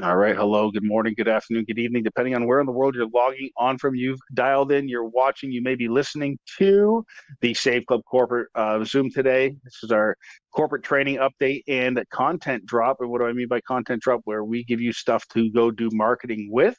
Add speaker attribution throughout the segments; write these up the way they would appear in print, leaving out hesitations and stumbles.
Speaker 1: All right. Hello. Good morning. Good afternoon. Good evening, depending on where in the world you're logging on from. You've dialed in, you're watching, you may be listening to the Save Club Corporate Zoom today. This is our corporate training update and content drop. And what do I mean by content drop? Where we give you stuff to go do marketing with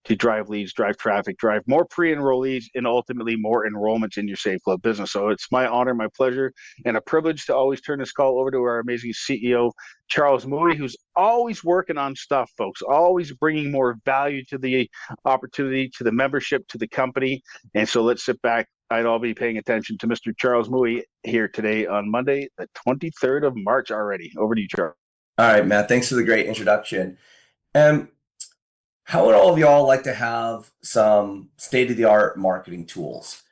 Speaker 1: to drive leads, drive traffic, drive more pre-enrollees, and ultimately more enrollments in your Save Club business. So it's my honor, my pleasure, and a privilege to always turn this call over to our amazing CEO, Charles Moody, who's always working on stuff, folks, always bringing more value to the opportunity, to the membership, to the company. And so let's sit back. I'd all be paying attention to Mr. Charles Moody here today on Monday, the 23rd of March already. Over to you, Charles.
Speaker 2: All right, Matt, thanks for the great introduction. Um, how would all of y'all like to have some state-of-the-art marketing tools?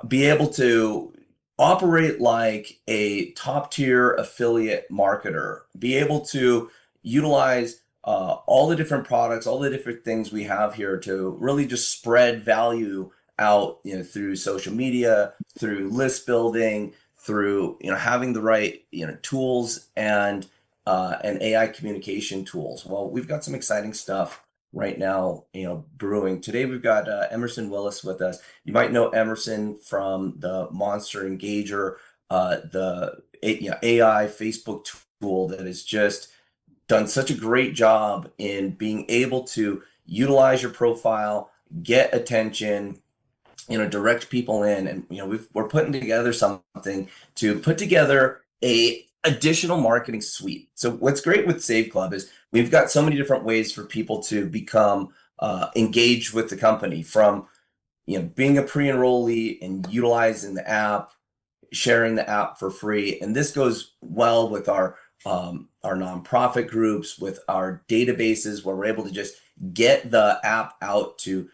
Speaker 2: Be able to operate like a top-tier affiliate marketer, be able to utilize all the different products, all the different things we have here to really just spread value out, through social media, through list building, through, having the right, tools and AI communication tools. Well, we've got some exciting stuff right now, brewing. Today we've got Emerson Willis with us. You might know Emerson from the Monster Engager, the AI Facebook tool that has just done such a great job in being able to utilize your profile, get attention, direct people in, and we're putting together something to put together a additional marketing suite. So what's great with Save Club is we've got so many different ways for people to become engaged with the company, from being a pre-enrollee and utilizing the app, sharing the app for free. And this goes well with our nonprofit groups, with our databases, where we're able to just get the app out to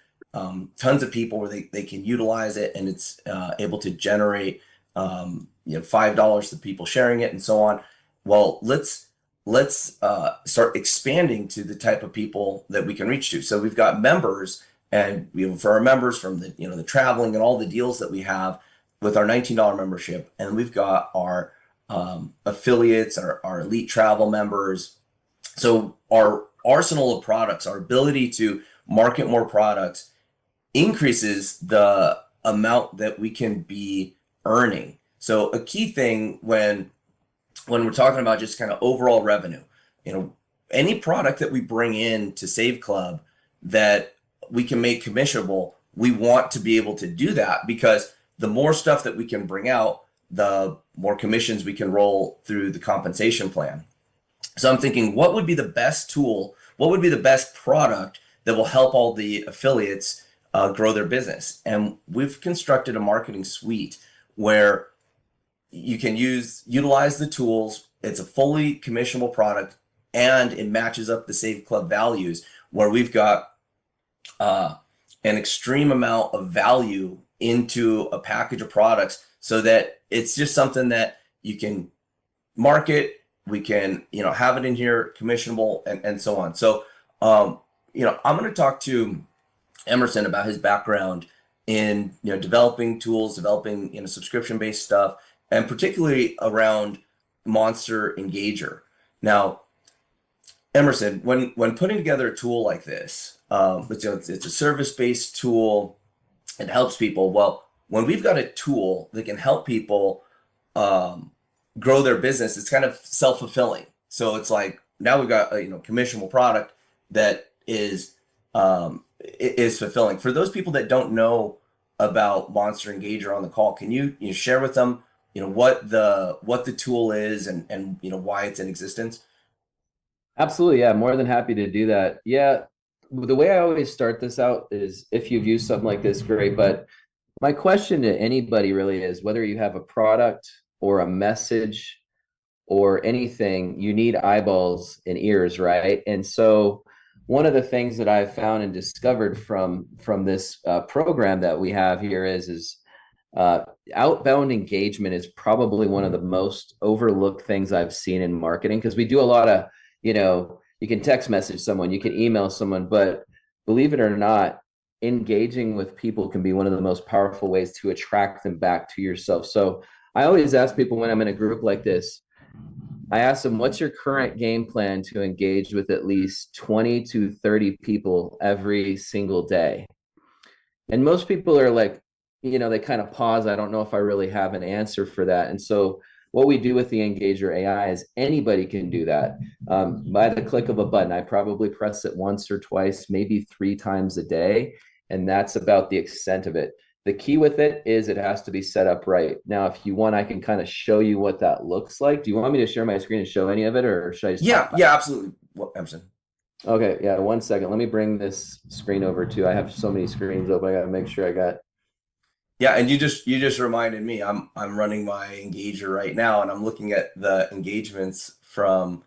Speaker 2: tons of people where they can utilize it, and it's able to generate $5 to people sharing it and so on. Well, let's start expanding to the type of people that we can reach to. So we've got members, and for our members, from the traveling and all the deals that we have with our $19 membership, and we've got our affiliates, our elite travel members. So our arsenal of products, our ability to market more products, increases the amount that we can be earning. So a key thing when we're talking about just kind of overall revenue, any product that we bring in to Save Club that we can make commissionable, we want to be able to do that, because the more stuff that we can bring out, the more commissions we can roll through the compensation plan. So I'm thinking, what would be the best tool? What would be the best product that will help all the affiliates grow their business? And we've constructed a marketing suite where you can utilize the tools. It's a fully commissionable product, and it matches up the Save Club values, where we've got an extreme amount of value into a package of products, so that it's just something that you can market. We can, have it in here commissionable, and so on. So, I'm going to talk to Emerson about his background in, developing tools, developing, subscription-based stuff, and particularly around Monster Engager. Now, Emerson, when putting together a tool like this, it's a service-based tool. It helps people. Well, when we've got a tool that can help people grow their business, it's kind of self-fulfilling. So it's like, now we've got a commissionable product that is fulfilling. For those people that don't know about Monster Engager on the call, can you share with them what the tool is, and why it's in existence?
Speaker 3: Absolutely. Yeah. More than happy to do that. Yeah. The way I always start this out is, if you've used something like this, great. But my question to anybody really is, whether you have a product or a message or anything, you need eyeballs and ears, right? And so one of the things that I've found and discovered from this program that we have here is outbound engagement is probably one of the most overlooked things I've seen in marketing, because we do a lot of, you can text message someone, you can email someone, but believe it or not, engaging with people can be one of the most powerful ways to attract them back to yourself. So I always ask people when I'm in a group like this, I asked them, what's your current game plan to engage with at least 20 to 30 people every single day? And most people are like, they kind of pause. I don't know if I really have an answer for that. And so what we do with the Engager AI is anybody can do that by the click of a button. I probably press it once or twice, maybe 3 times a day. And that's about the extent of it. The key with it is it has to be set up right. Now, if you want, I can kind of show you what that looks like. Do you want me to share my screen and show any of it, or should I just
Speaker 2: Yeah, yeah, absolutely. Well, Emerson.
Speaker 3: Okay, yeah, 1 second. Let me bring this screen over too. I have so many screens open. I gotta make sure I got.
Speaker 2: Yeah, and you just reminded me. I'm running my engager right now, and I'm looking at the engagements from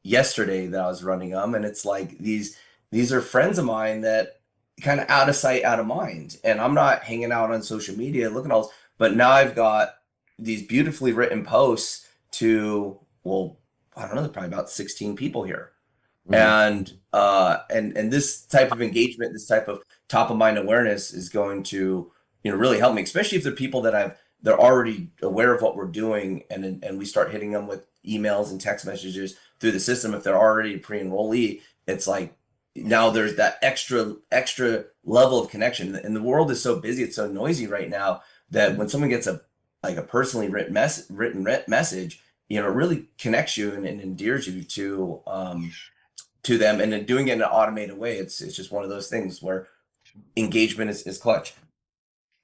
Speaker 2: yesterday that I was running them, and it's like these are friends of mine that kind of out of sight, out of mind. And I'm not hanging out on social media looking at all this, but now I've got these beautifully written posts to, well, I don't know, probably about 16 people here. And this type of engagement, this type of top of mind awareness is going to, really help me, especially if they're people that they're already aware of what we're doing, and we start hitting them with emails and text messages through the system. If they're already a pre-enrollee, it's like now there's that extra level of connection. And the world is so busy, it's so noisy right now, that when someone gets a personally written message, it really connects you and endears you to them, and then doing it in an automated way. It's just one of those things where engagement is clutch.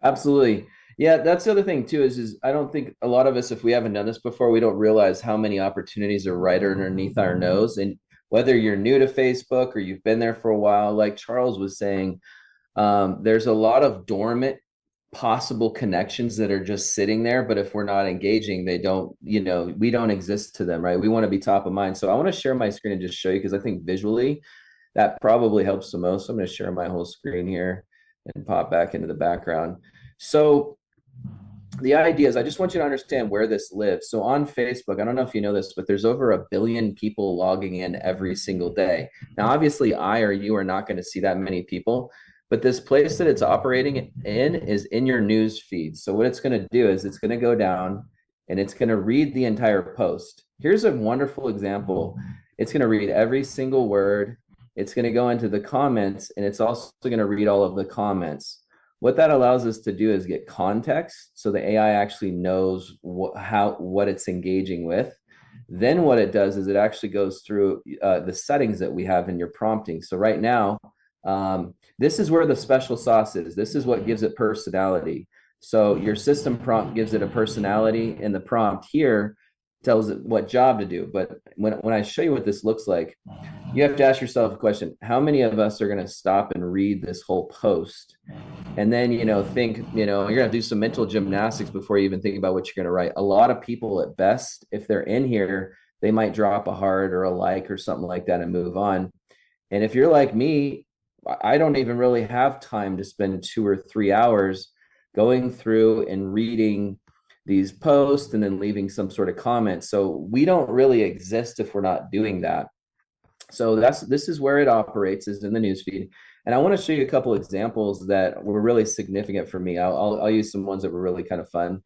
Speaker 3: Absolutely. Yeah, that's the other thing too, is I don't think a lot of us, if we haven't done this before, we don't realize how many opportunities are right underneath our nose. And whether you're new to Facebook or you've been there for a while, like Charles was saying, there's a lot of dormant possible connections that are just sitting there, but if we're not engaging, they don't, we don't exist to them, right? We want to be top of mind. So I want to share my screen and just show you, because I think visually that probably helps the most. So I'm going to share my whole screen here and pop back into the background. So the idea is, I just want you to understand where this lives. So on Facebook, I don't know if you know this, but there's over 1 billion people logging in every single day. Now, obviously, I or you are not going to see that many people, but this place that it's operating in is in your news feed. So what it's going to do is it's going to go down and it's going to read the entire post. Here's a wonderful example. It's going to read every single word. It's going to go into the comments, and it's also going to read all of the comments. What that allows us to do is get context, so the AI actually knows what it's engaging with. Then what it does is it actually goes through the settings that we have in your prompting. So right now, this is where the special sauce is. This is what gives it personality. So your system prompt gives it a personality, and the prompt here tells it what job to do. But when I show you what this looks like, you have to ask yourself a question: how many of us are going to stop and read this whole post? And then, think, you're going to do some mental gymnastics before you even think about what you're going to write. A lot of people, at best, if they're in here, they might drop a heart or a like or something like that and move on. And if you're like me, I don't even really have time to spend 2 or 3 hours going through and reading these posts and then leaving some sort of comment. So we don't really exist if we're not doing that. So this is where it operates, is in the newsfeed. And I want to show you a couple examples that were really significant for me. I'll use some ones that were really kind of fun.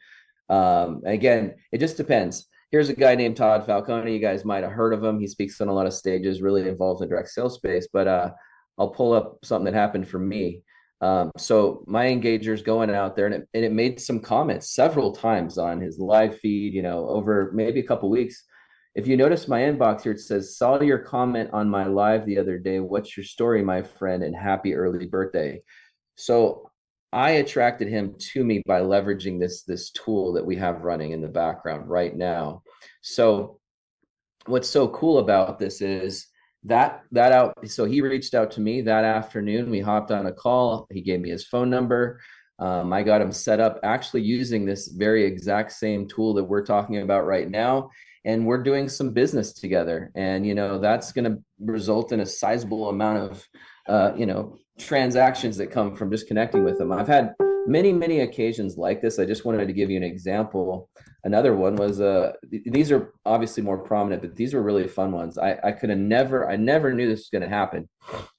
Speaker 3: Again, it just depends. Here's a guy named Todd Falcone. You guys might have heard of him. He speaks on a lot of stages, really involved in direct sales space. But I'll pull up something that happened for me. So my engager's going out there, and it made some comments several times on his live feed, over maybe a couple weeks. If you notice my inbox here, it says, saw your comment on my live the other day. What's your story, my friend? And happy early birthday. So I attracted him to me by leveraging this tool that we have running in the background right now. So what's so cool about this is so he reached out to me that afternoon. We hopped on a call. He gave me his phone number. I got him set up actually using this very exact same tool that we're talking about right now. And we're doing some business together. And, that's going to result in a sizable amount of, transactions that come from just connecting with them. I've had many, many occasions like this. I just wanted to give you an example. Another one was, these are obviously more prominent, but these were really fun ones. I never knew this was going to happen.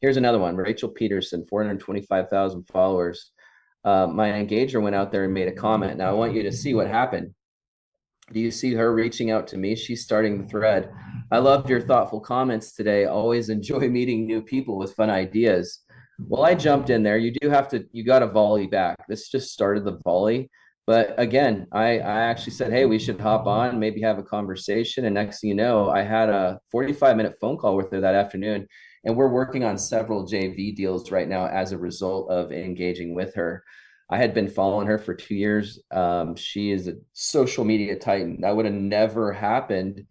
Speaker 3: Here's another one. Rachel Peterson, 425,000 followers. My engager went out there and made a comment. Now I want you to see what happened. Do you see her reaching out to me? She's starting the thread. I loved your thoughtful comments today. Always enjoy meeting new people with fun ideas. Well, I jumped in there. You got to volley back. This just started the volley. But again, I actually said, hey, we should hop on, maybe have a conversation. And next thing you know, I had a 45-minute phone call with her that afternoon. And we're working on several JV deals right now as a result of engaging with her. I had been following her for 2 years. She is a social media titan. That would have never happened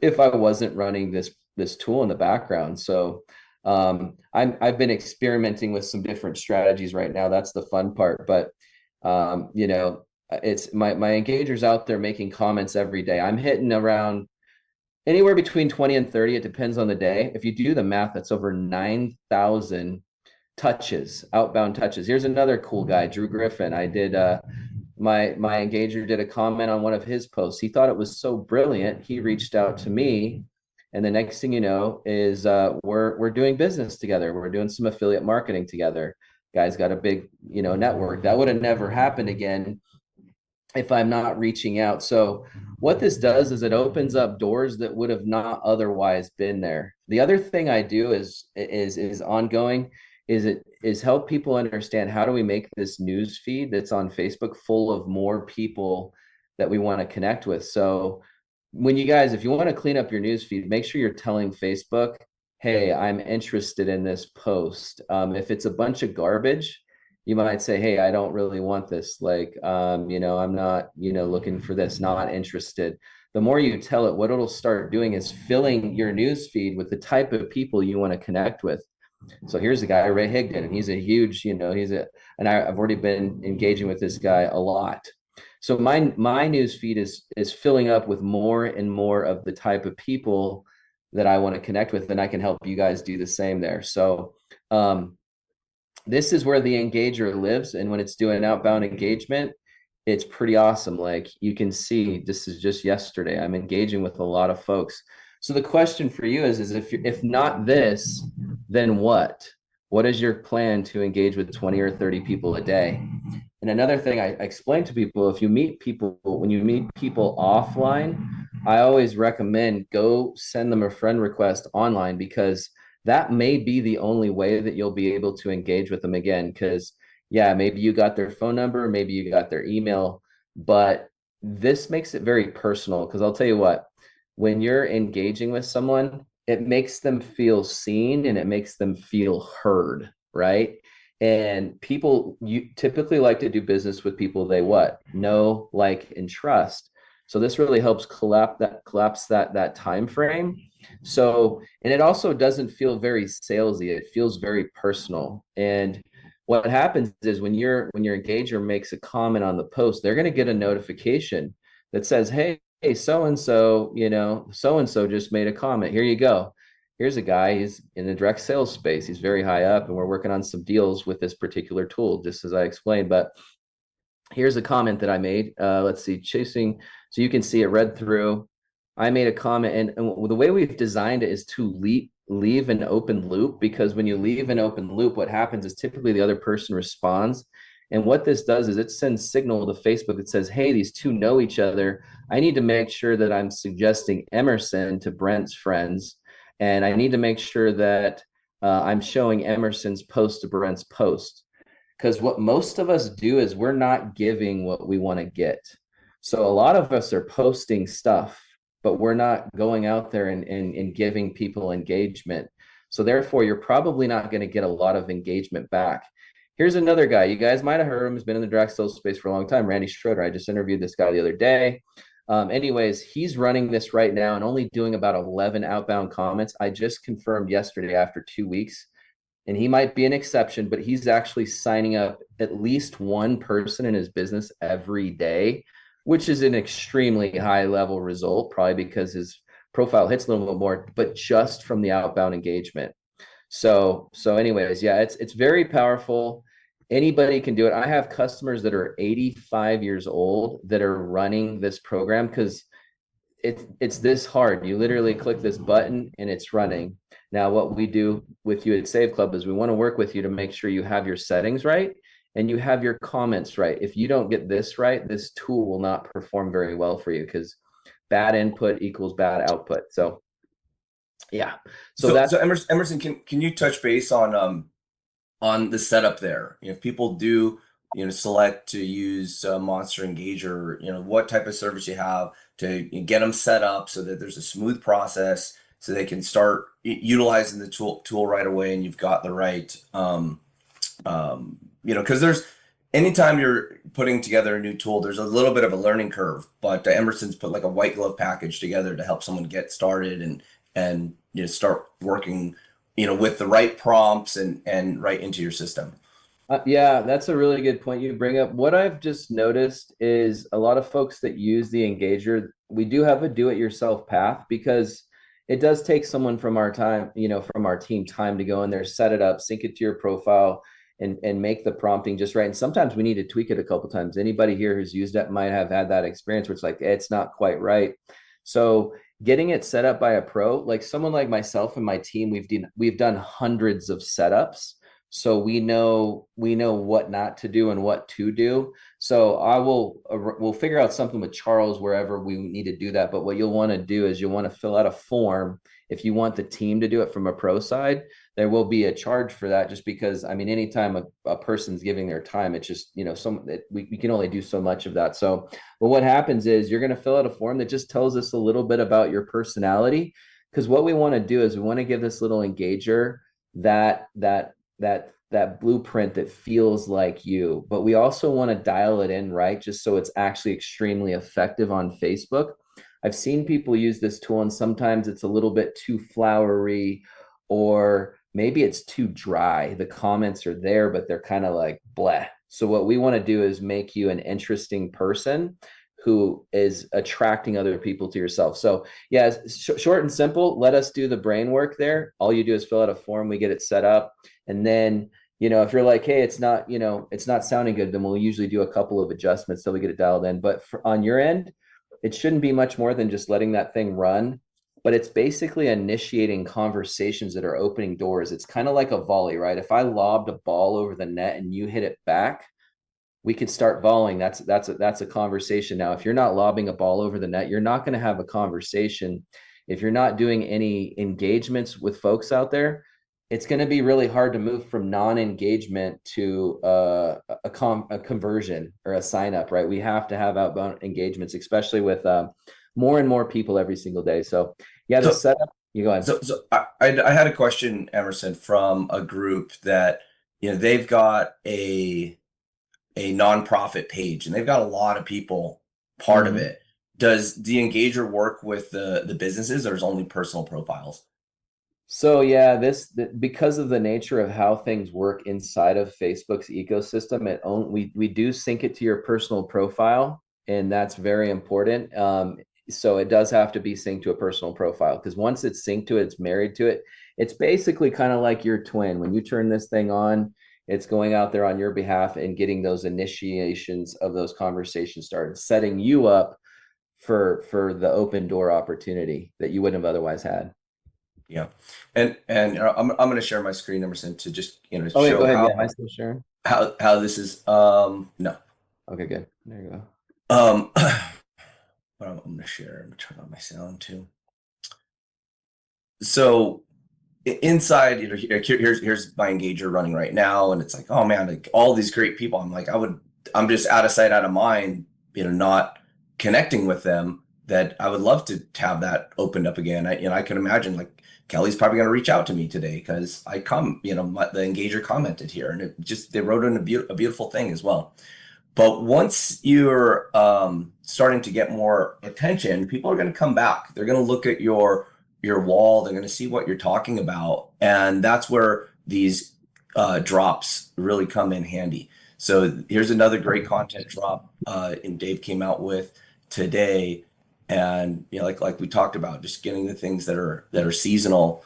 Speaker 3: if I wasn't running this tool in the background. So I've been experimenting with some different strategies right now. That's the fun part. But it's my engagers out there making comments every day. I'm hitting around anywhere between 20 and 30. It depends on the day. If you do the math, that's over 9,000 touches, outbound touches. Here's another cool guy, Drew Griffin. I did my engager did a comment on one of his posts. He thought it was so brilliant. He reached out to me, and the next thing you know is we're doing business together. We're doing some affiliate marketing together. Guy's got a big network. That would have never happened again if I'm not reaching out. So what this does is it opens up doors that would have not otherwise been there. The other thing I do is ongoing is help people understand how do we make this news feed that's on Facebook full of more people that we want to connect with. So if you want to clean up your news feed, make sure you're telling Facebook, hey, I'm interested in this post. If it's a bunch of garbage, you might say, hey, I don't really want this. I'm not, looking for this, not interested. The more you tell it, what it'll start doing is filling your news feed with the type of people you want to connect with. So here's a guy, Ray Higdon, and he's a huge, and I've already been engaging with this guy a lot. So my news feed is filling up with more and more of the type of people that I want to connect with, and I can help you guys do the same there. So this is where the engager lives, and when it's doing outbound engagement, it's pretty awesome. Like you can see, this is just yesterday. I'm engaging with a lot of folks. So the question for you is if not this, then what? What is your plan to engage with 20 or 30 people a day? And another thing I explain to people, when you meet people offline, I always recommend go send them a friend request online, because that may be the only way that you'll be able to engage with them again. Because maybe you got their phone number, maybe you got their email, but this makes it very personal. Because I'll tell you what, when you're engaging with someone, it makes them feel seen and it makes them feel heard, right? And you typically like to do business with people they know, like, and trust. So this really helps collapse that time frame. So, and it also doesn't feel very salesy. It feels very personal. And what happens is when your engager makes a comment on the post, they're going to get a notification that says, hey, so-and-so, so-and-so just made a comment. Here you go. Here's a guy, he's in the direct sales space. He's very high up, and we're working on some deals with this particular tool, just as I explained. But here's a comment that I made. Let's see, chasing. So you can see it read through. I made a comment, and the way we've designed it is to leave an open loop, because when you leave an open loop, what happens is typically the other person responds. And what this does is it sends signal to Facebook that says, hey, these two know each other. I need to make sure that I'm suggesting Emerson to Brent's friends. And I need to make sure that I'm showing Emerson's post to Brent's post. Because what most of us do is we're not giving what we want to get. So a lot of us are posting stuff, but we're not going out there and giving people engagement. So therefore, you're probably not going to get a lot of engagement back. Here's another guy. You guys might have heard him. He's been in the direct sales space for a long time. Randy Schroeder. I just interviewed this guy the other day. Anyways, he's running this right now and only doing about 11 outbound comments. I just confirmed yesterday after 2 weeks, and he might be an exception, but he's actually signing up at least one person in his business every day, which is an extremely high level result, probably because his profile hits a little bit more, but just from the outbound engagement. So anyways, it's very powerful. Anybody can do it. I have customers that are 85 years old that are running this program because it's this hard. You literally click this button and it's running. Now, what we do with you at Save Club is we want to work with you to make sure you have your settings right and you have your comments right. If you don't get this right, this tool will not perform very well for you, because bad input equals bad output. So yeah. So that's
Speaker 2: So Emerson, can you touch base on the setup there? If people do, select to use Monster Engager, what type of service you have to get them set up so that there's a smooth process, so they can start utilizing the tool right away, and you've got the right, because there's anytime you're putting together a new tool, there's a little bit of a learning curve. But Emerson's put like a white glove package together to help someone get started and start working with the right prompts and right into your system.
Speaker 3: Yeah, that's a really good point you bring up. What I've just noticed is a lot of folks that use the Engager, we do have a do-it-yourself path, because it does take someone from our time, from our team, time to go in there, set it up, sync it to your profile, and make the prompting just right. And sometimes we need to tweak it a couple times. Anybody here who's used it might have had that experience where it's like, it's not quite right. So getting it set up by a pro, like someone like myself and my team, we've done hundreds of setups. So we know what not to do and what to do. So we'll figure out something with Charles wherever we need to do that. But what you'll want to do is you'll want to fill out a form. If you want the team to do it from a pro side, there will be a charge for that, just because, I mean, anytime a person's giving their time, it's just, we can only do so much of that. So, but what happens is you're going to fill out a form that just tells us a little bit about your personality. Because what we want to do is we want to give this little engager that blueprint that feels like you, but we also want to dial it in right, just so it's actually extremely effective on Facebook. I've seen people use this tool, and sometimes it's a little bit too flowery, or maybe it's too dry. The comments are there, but they're kind of like bleh. So what we want to do is make you an interesting person who is attracting other people to yourself. So yeah, short and simple, let us do the brain work there. All you do is fill out a form, we get it set up. And then, if you're like, hey, it's not sounding good, then we'll usually do a couple of adjustments till we get it dialed in. But on your end, it shouldn't be much more than just letting that thing run. But it's basically initiating conversations that are opening doors. It's kind of like a volley, right? If I lobbed a ball over the net and you hit it back, we could start volleying. That's a conversation. Now, if you're not lobbing a ball over the net, you're not going to have a conversation. If you're not doing any engagements with folks out there, it's going to be really hard to move from non-engagement to a conversion or a sign up, right? We have to have outbound engagements, especially with more and more people every single day. So yeah, the setup, you go ahead.
Speaker 2: So I had a question, Emerson, from a group that, they've got a nonprofit page, and they've got a lot of people part of it. Does the Engager work with the businesses, or is only personal profiles?
Speaker 3: So yeah, because of the nature of how things work inside of Facebook's ecosystem, we do sync it to your personal profile, and that's very important. So it does have to be synced to a personal profile, because once it's synced to it, it's married to it. It's basically kind of like your twin. When you turn this thing on, it's going out there on your behalf and getting those initiations of those conversations started, setting you up for the open door opportunity that you wouldn't have otherwise had.
Speaker 2: Yeah, and I'm going to share my screen, Emerson, to just
Speaker 3: go ahead.
Speaker 2: show
Speaker 3: Yeah, am I still sharing?
Speaker 2: how this is. No.
Speaker 3: Okay, good. There you go.
Speaker 2: But I'm going to share. I'm going to turn on my sound too. So inside, here's my Engager running right now, and it's like, oh man, like all these great people. I'm just out of sight, out of mind. Not connecting with them. That I would love to have that opened up again. I can imagine like Kelly's probably going to reach out to me today because the Engager commented here, and they wrote in a beautiful thing as well. But once you're starting to get more attention, people are going to come back. They're going to look at your wall. They're going to see what you're talking about, and that's where these drops really come in handy. So here's another great content drop, and Dave came out with today. And like we talked about, just getting the things that are seasonal.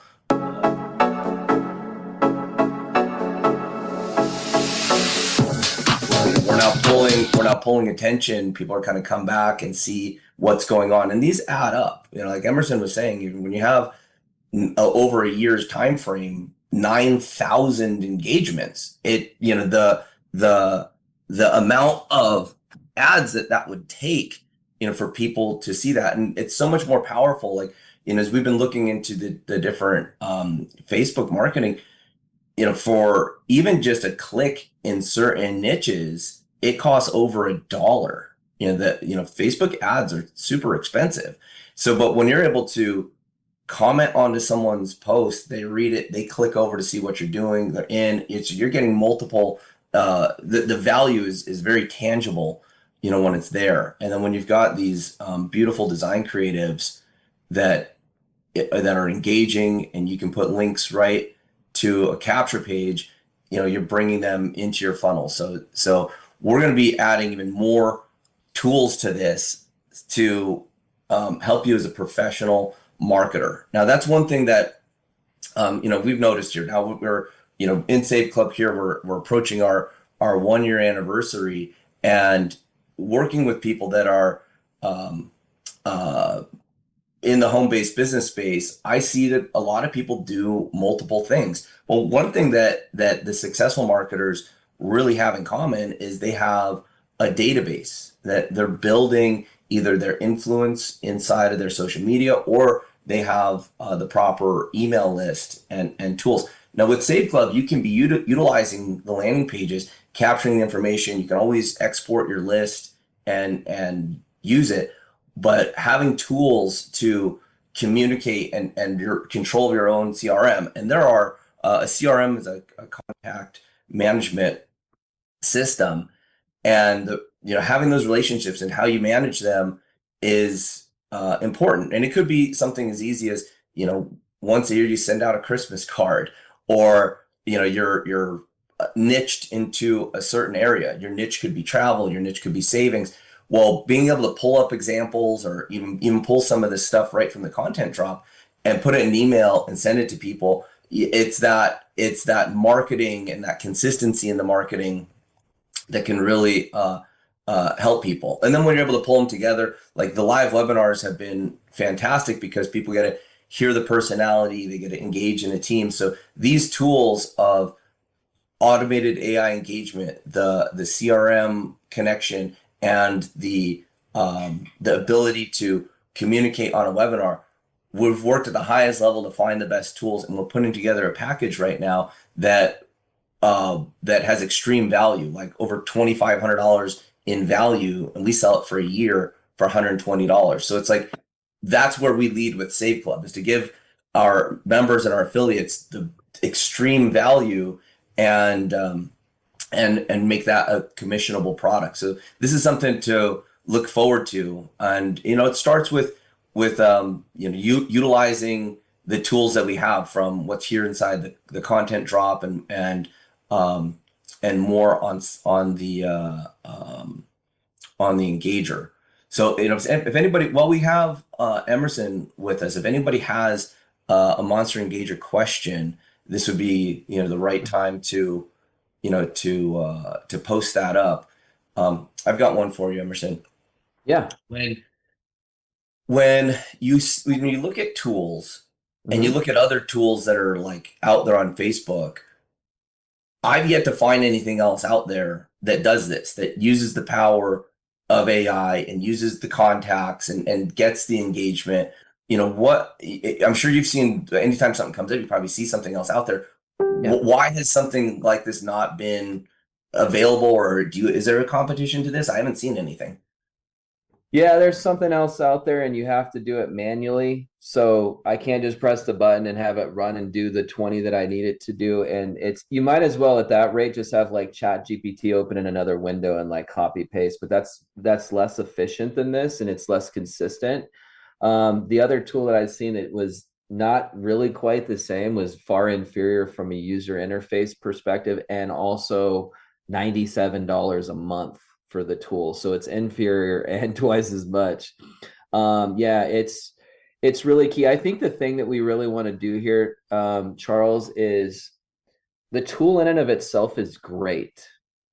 Speaker 2: We're now pulling attention. People are kind of come back and see what's going on, and these add up. Like Emerson was saying, even when you have over a year's time frame, 9,000 engagements, the the amount of ads that would take, for people to see that. And it's so much more powerful. Like, as we've been looking into the different Facebook marketing, for even just a click in certain niches, it costs over $1. Facebook ads are super expensive. So, but when you're able to comment onto someone's post, they read it, they click over to see what you're doing, they're in, you're getting multiple, the value is very tangible, when it's there. And then when you've got these beautiful design creatives that that are engaging, and you can put links right to a capture page, you're bringing them into your funnel. So we're going to be adding even more tools to this to help you as a professional marketer. Now, that's one thing that we've noticed here. Now we're in Save Club here, we're approaching our 1 year anniversary, and working with people that are in the home-based business space. I see that a lot of people do multiple things. Well, one thing that the successful marketers really have in common is they have a database that they're building, either their influence inside of their social media, or they have the proper email list and tools. Now with Save Club, you can be utilizing the landing pages, capturing the information. You can always export your list and use it, but having tools to communicate and your control of your own CRM. And there are a CRM is a contact management system, and having those relationships and how you manage them is important. And it could be something as easy as once a year you send out a Christmas card, or you're niched into a certain area. Your niche could be travel, your niche could be savings. Well, being able to pull up examples, or even pull some of this stuff right from the content drop and put it in an email and send it to people, it's that marketing and that consistency in the marketing that can really help people. And then when you're able to pull them together, like the live webinars have been fantastic, because people get to hear the personality, they get to engage in a team. So these tools of automated AI engagement, the CRM connection, and the ability to communicate on a webinar, we've worked at the highest level to find the best tools, and we're putting together a package right now that has extreme value, like over $2,500 in value, and we sell it for a year for $120. So it's like, that's where we lead with Save Club, is to give our members and our affiliates the extreme value, and make that a commissionable product. So this is something to look forward to. And it starts with utilizing the tools that we have from what's here inside the content drop, and more on the engager. So if anybody, while we have Emerson with us, if anybody has a Monster Engager question, this would be the right time to post that up. I've got one for you, Emerson.
Speaker 3: Yeah.
Speaker 2: When you look at tools, and you look at other tools that are like out there on Facebook, I've yet to find anything else out there that does this, that uses the power of AI and uses the contacts and gets the engagement. I'm sure you've seen, anytime something comes up, you probably see something else out there. Yeah. Why has something like this not been available, or is there a competition to this? I haven't seen anything.
Speaker 3: Yeah, there's something else out there, and you have to do it manually. So I can't just press the button and have it run and do the 20 that I need it to do. And you might as well at that rate just have like Chat GPT open in another window and like copy paste, but that's less efficient than this, and it's less consistent. The other tool that I've seen that was not really quite the same, was far inferior from a user interface perspective, and also $97 a month for the tool. So it's inferior and twice as much. Yeah, it's really key. I think the thing that we really want to do here, Charles, is the tool in and of itself is great,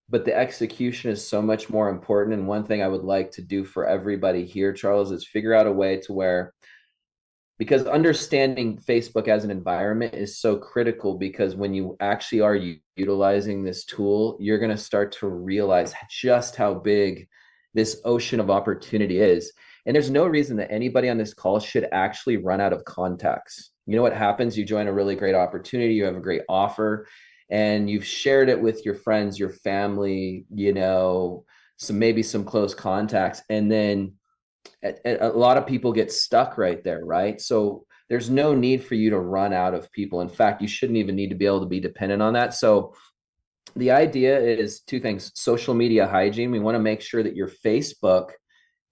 Speaker 3: but the execution is so much more important. And one thing I would like to do for everybody here, Charles, is figure out a way to where because understanding Facebook as an environment is so critical, because when you actually are utilizing this tool, you're going to start to realize just how big this ocean of opportunity is. And there's no reason that anybody on this call should actually run out of contacts. You know what happens? You join a really great opportunity, you have a great offer, and you've shared it with your friends, your family, you know, maybe some close contacts. And then a lot of people get stuck right there, right? So there's no need for you to run out of people. In fact, you shouldn't even need to be able to be dependent on that. So the idea is two things: social media hygiene. We want to make sure that your Facebook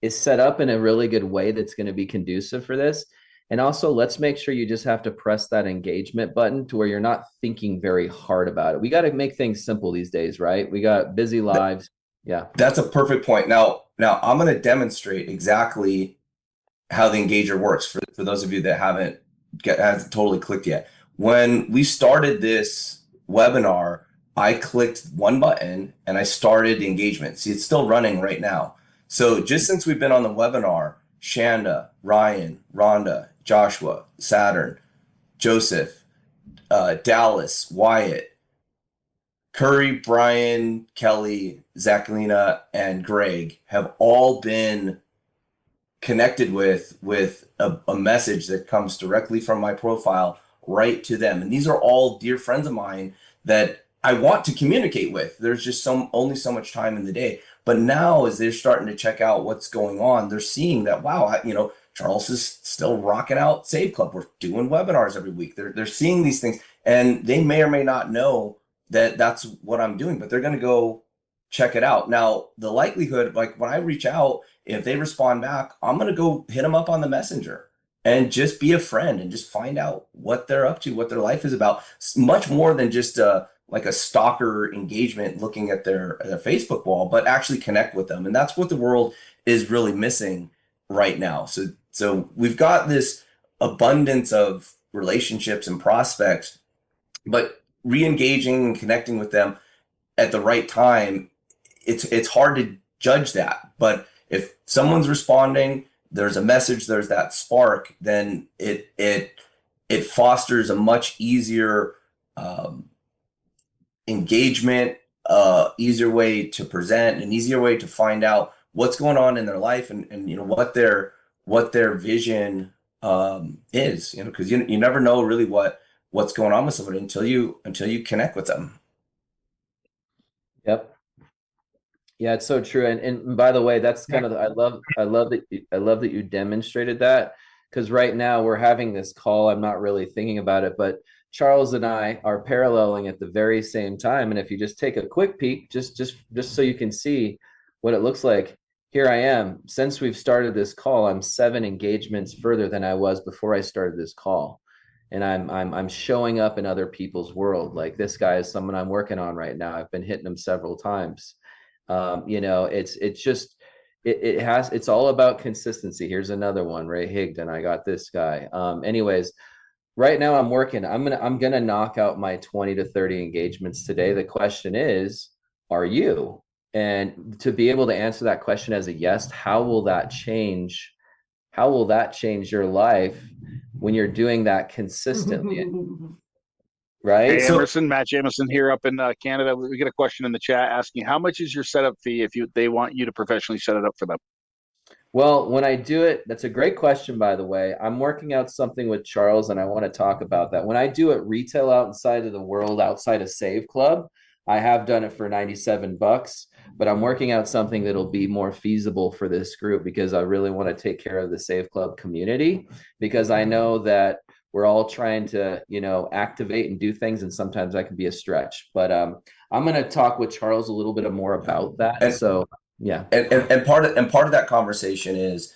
Speaker 3: is set up in a really good way that's going to be conducive for this. And also, let's make sure you just have to press that engagement button to where you're not thinking very hard about it. We got to make things simple these days, right? We got busy lives. Yeah.
Speaker 2: That's a perfect point. Now I'm going to demonstrate exactly how the engager works for those of you that hasn't totally clicked yet. When we started this webinar, I clicked one button and I started the engagement. See, it's still running right now. So just since we've been on the webinar, Shanda, Ryan, Rhonda, Joshua, Saturn, Joseph, Dallas, Wyatt, Cory, Brian, Kelly, Zachalina, and Greg have all been connected with a message that comes directly from my profile right to them. And these are all dear friends of mine that I want to communicate with. There's just only so much time in the day. But now, as they're starting to check out what's going on, they're seeing that, wow, Charles is still rocking out Save Club. We're doing webinars every week. They're seeing these things, and they may or may not know that that's what I'm doing, but they're going to go check it out. Now, the likelihood, like when I reach out, if they respond back, I'm going to go hit them up on the messenger and just be a friend and just find out what they're up to, what their life is about. Much more than just like a stalker engagement looking at their Facebook wall, but actually connect with them. And that's what the world is really missing right now. So we've got this abundance of relationships and prospects, but re-engaging and connecting with them at the right time, it's hard to judge that. But if someone's responding, there's a message, there's that spark, then it fosters a much easier engagement, easier way to present, an easier way to find out what's going on in their life, and what their vision is, because you never know really what's going on with somebody until you connect with them.
Speaker 3: Yep. Yeah, it's so true. And by the way, that's kind of I love that you demonstrated that, because right now we're having this call. I'm not really thinking about it, but Charles and I are paralleling at the very same time. And if you just take a quick peek, just so you can see what it looks like, here I am. Since we've started this call, I'm 7 engagements further than I was before I started this call. And I'm showing up in other people's world. Like, this guy is someone I'm working on right now. I've been hitting him several times. It's all about consistency. Here's another one, Ray Higdon. I got this guy. Anyways, right now I'm working. I'm gonna knock out my 20 to 30 engagements today. The question is, are you? And to be able to answer that question as a yes, how will that change your life when you're doing that consistently? Right?
Speaker 1: Hey, Emerson, Matt Jameson here up in Canada. We get a question in the chat asking, how much is your setup fee if they want you to professionally set it up for them?
Speaker 3: Well, when I do it, that's a great question, by the way. I'm working out something with Charles, and I want to talk about that. When I do it retail outside of the world, outside of Save Club, I have done it for $97, but I'm working out something that'll be more feasible for this group, because I really want to take care of the Save Club community, because I know that we're all trying to, activate and do things, and sometimes that can be a stretch. But I'm going to talk with Charles a little bit more about that. So yeah.
Speaker 2: And part of that conversation is,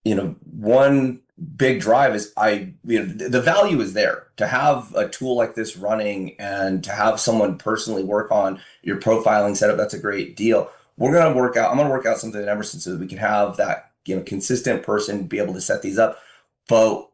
Speaker 2: one big drive is the value is there to have a tool like this running and to have someone personally work on your profiling setup. That's a great deal. I'm going to work out something at Emerson so that we can have that, consistent person be able to set these up. But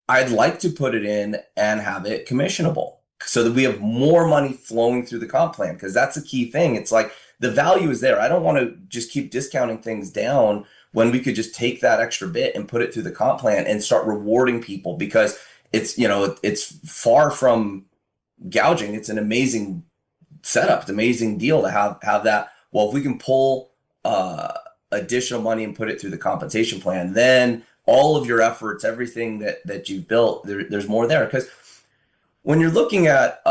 Speaker 2: I'd like to put it in and have it commissionable so that we have more money flowing through the comp plan, because that's the key thing. It's like the value is there. I don't want to just keep discounting things down when we could just take that extra bit and put it through the comp plan and start rewarding people, because it's, you know, it's far from gouging. It's an amazing setup. It's an amazing deal to have that. Well, if we can pull additional money and put it through the compensation plan, then all of your efforts, everything that you've built, there's more there. Because when you're looking at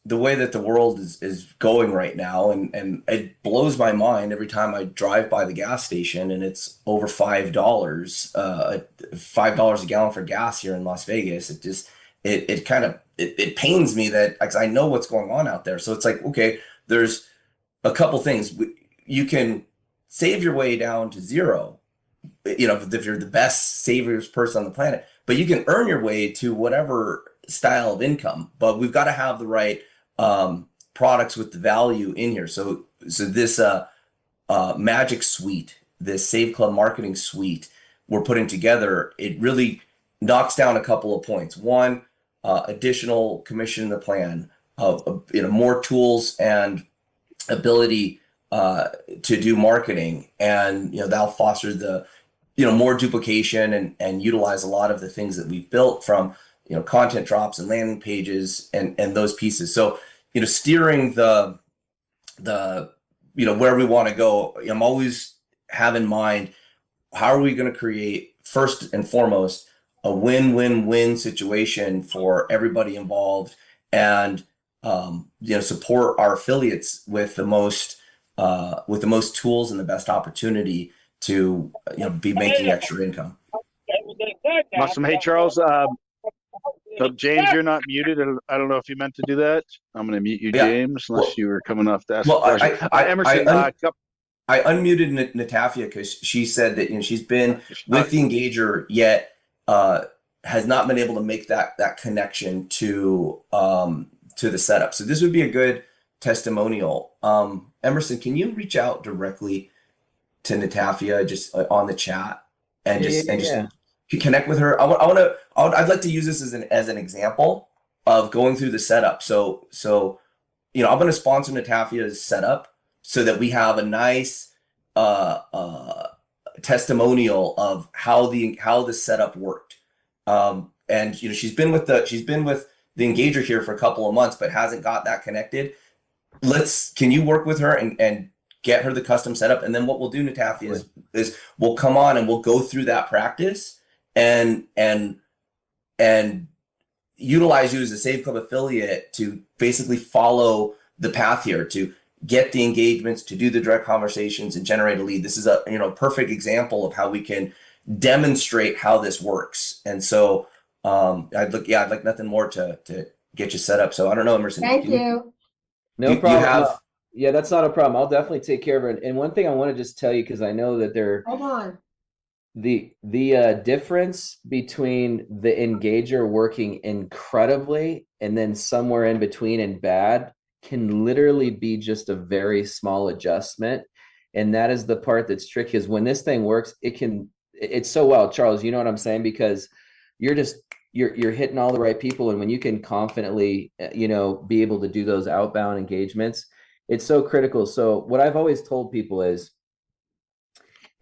Speaker 2: the way that the world is going right now, and it blows my mind every time I drive by the gas station and it's over $5, $5 a gallon for gas here in Las Vegas. It just it kind of it pains me that, because I know what's going on out there. So it's like, okay, there's a couple things. You can save your way down to zero, you know, if you're the best savers person on the planet, but you can earn your way to whatever style of income. But we've got to have the right products with the value in here. So this magic suite, this Save Club marketing suite we're putting together, it really knocks down a couple of points. One, additional commission in the plan, you know, more tools and ability to do marketing, and, you know, that'll foster the, you know, more duplication and utilize a lot of the things that we've built, from, you know, content drops and landing pages and those pieces. So, you know, steering the you know, where we want to go, I'm always have in mind, how are we going to create, first and foremost, a win-win-win situation for everybody involved, and you know, support our affiliates with the most tools and the best opportunity to, you know, be making extra income.
Speaker 1: Awesome. Hey, Charles. James, you're not muted. I don't know if you meant to do that. I'm going to mute you,
Speaker 2: Yeah.
Speaker 1: James, unless
Speaker 2: Well,
Speaker 1: you were coming off to ask
Speaker 2: well,
Speaker 1: a question. Emerson,
Speaker 2: I unmuted Natafia because she said that, you know, she's been with the engager, yet has not been able to make that connection to the setup. So this would be a good testimonial. Emerson, can you reach out directly to Natafia just on the chat and just connect with her? I'd like to use this as an example of going through the setup. So you know, I'm going to sponsor Natafia's setup so that we have a nice testimonial of how the setup worked. And, you know, she's been with the engager here for a couple of months, but hasn't got that connected. Can you work with her and get her the custom setup? And then what we'll do, Natafia, is we'll come on and we'll go through that practice and utilize you as a Save Club affiliate to basically follow the path here, to get the engagements, to do the direct conversations and generate a lead. This is a, you know, perfect example of how we can demonstrate how this works. And so I'd like nothing more to get you set up. So I don't know, Emerson.
Speaker 4: Thank you.
Speaker 3: No problem. Yeah, that's not a problem. I'll definitely take care of it. And one thing I want to just tell you, because I know that
Speaker 4: Hold on.
Speaker 3: the difference between the engager working incredibly and then somewhere in between and bad can literally be just a very small adjustment. And that is the part that's tricky, is when this thing works, it's so well, Charles, you know what I'm saying? Because you're hitting all the right people. And when you can confidently, you know, be able to do those outbound engagements, it's so critical. So what I've always told people is,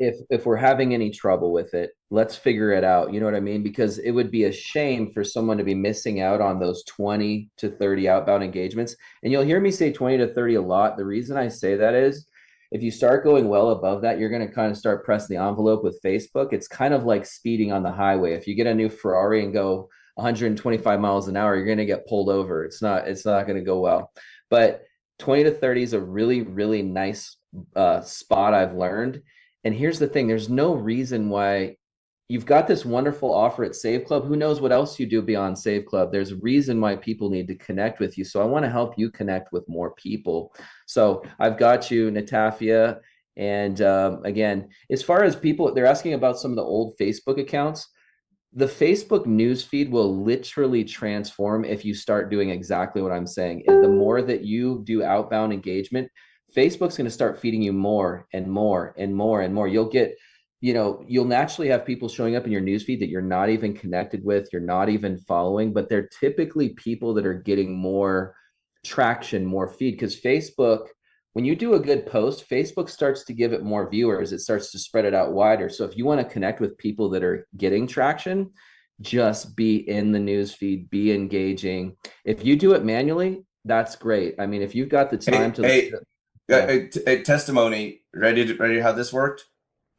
Speaker 3: if we're having any trouble with it, let's figure it out. You know what I mean? Because it would be a shame for someone to be missing out on those 20 to 30 outbound engagements. And you'll hear me say 20 to 30 a lot. The reason I say that is, if you start going well above that, you're going to kind of start pressing the envelope with Facebook. It's kind of like speeding on the highway. If you get a new Ferrari and go 125 miles an hour, you're going to get pulled over. It's not going to go well. But 20 to 30 is a really, really nice spot, I've learned. And here's the thing, there's no reason why you've got this wonderful offer at Save Club. Who knows what else you do beyond Save Club? There's a reason why people need to connect with you. So I want to help you connect with more people. So I've got you, Natafia. And again, as far as people, they're asking about some of the old Facebook accounts. The Facebook newsfeed will literally transform if you start doing exactly what I'm saying. Is the more that you do outbound engagement, Facebook's going to start feeding you more and more and more and more. You'll get, you know, you'll naturally have people showing up in your newsfeed that you're not even connected with, you're not even following, but they're typically people that are getting more traction, more feed. Because Facebook, when you do a good post, Facebook starts to give it more viewers. It starts to spread it out wider. So if you want to connect with people that are getting traction, just be in the news feed, be engaging. If you do it manually, that's great. I mean, if you've got the time
Speaker 2: a testimony, ready to how this worked?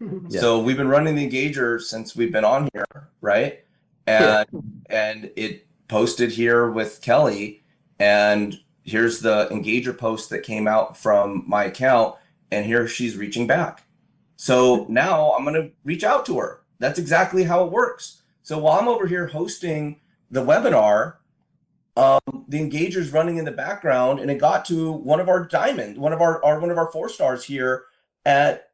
Speaker 3: Yeah.
Speaker 2: So we've been running the engager since we've been on here, right? And it posted here with Kelly, and here's the engager post that came out from my account, and here she's reaching back. So now I'm going to reach out to her. That's exactly how it works. So while I'm over here hosting the webinar, the engager's running in the background, and it got to one of our diamond, one of our 4-stars here at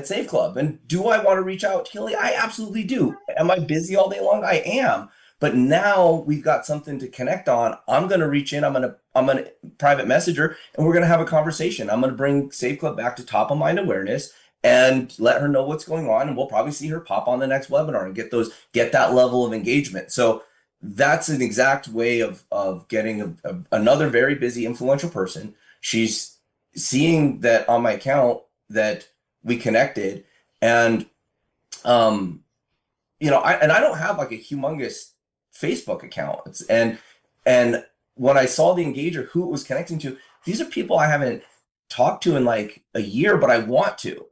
Speaker 2: Save Club. And do I want to reach out to Kelly? I absolutely do. Am I busy all day long? I am. But now we've got something to connect on. I'm going to reach in. I'm going to private message her, and we're going to have a conversation. I'm going to bring Save Club back to top of mind awareness and let her know what's going on. And we'll probably see her pop on the next webinar and get that level of engagement. So that's an exact way of getting another very busy, influential person. She's seeing that on my account that we connected, and I don't have like a humongous Facebook account. And when I saw the engager, who it was connecting to, these are people I haven't talked to in like a year, but I want to,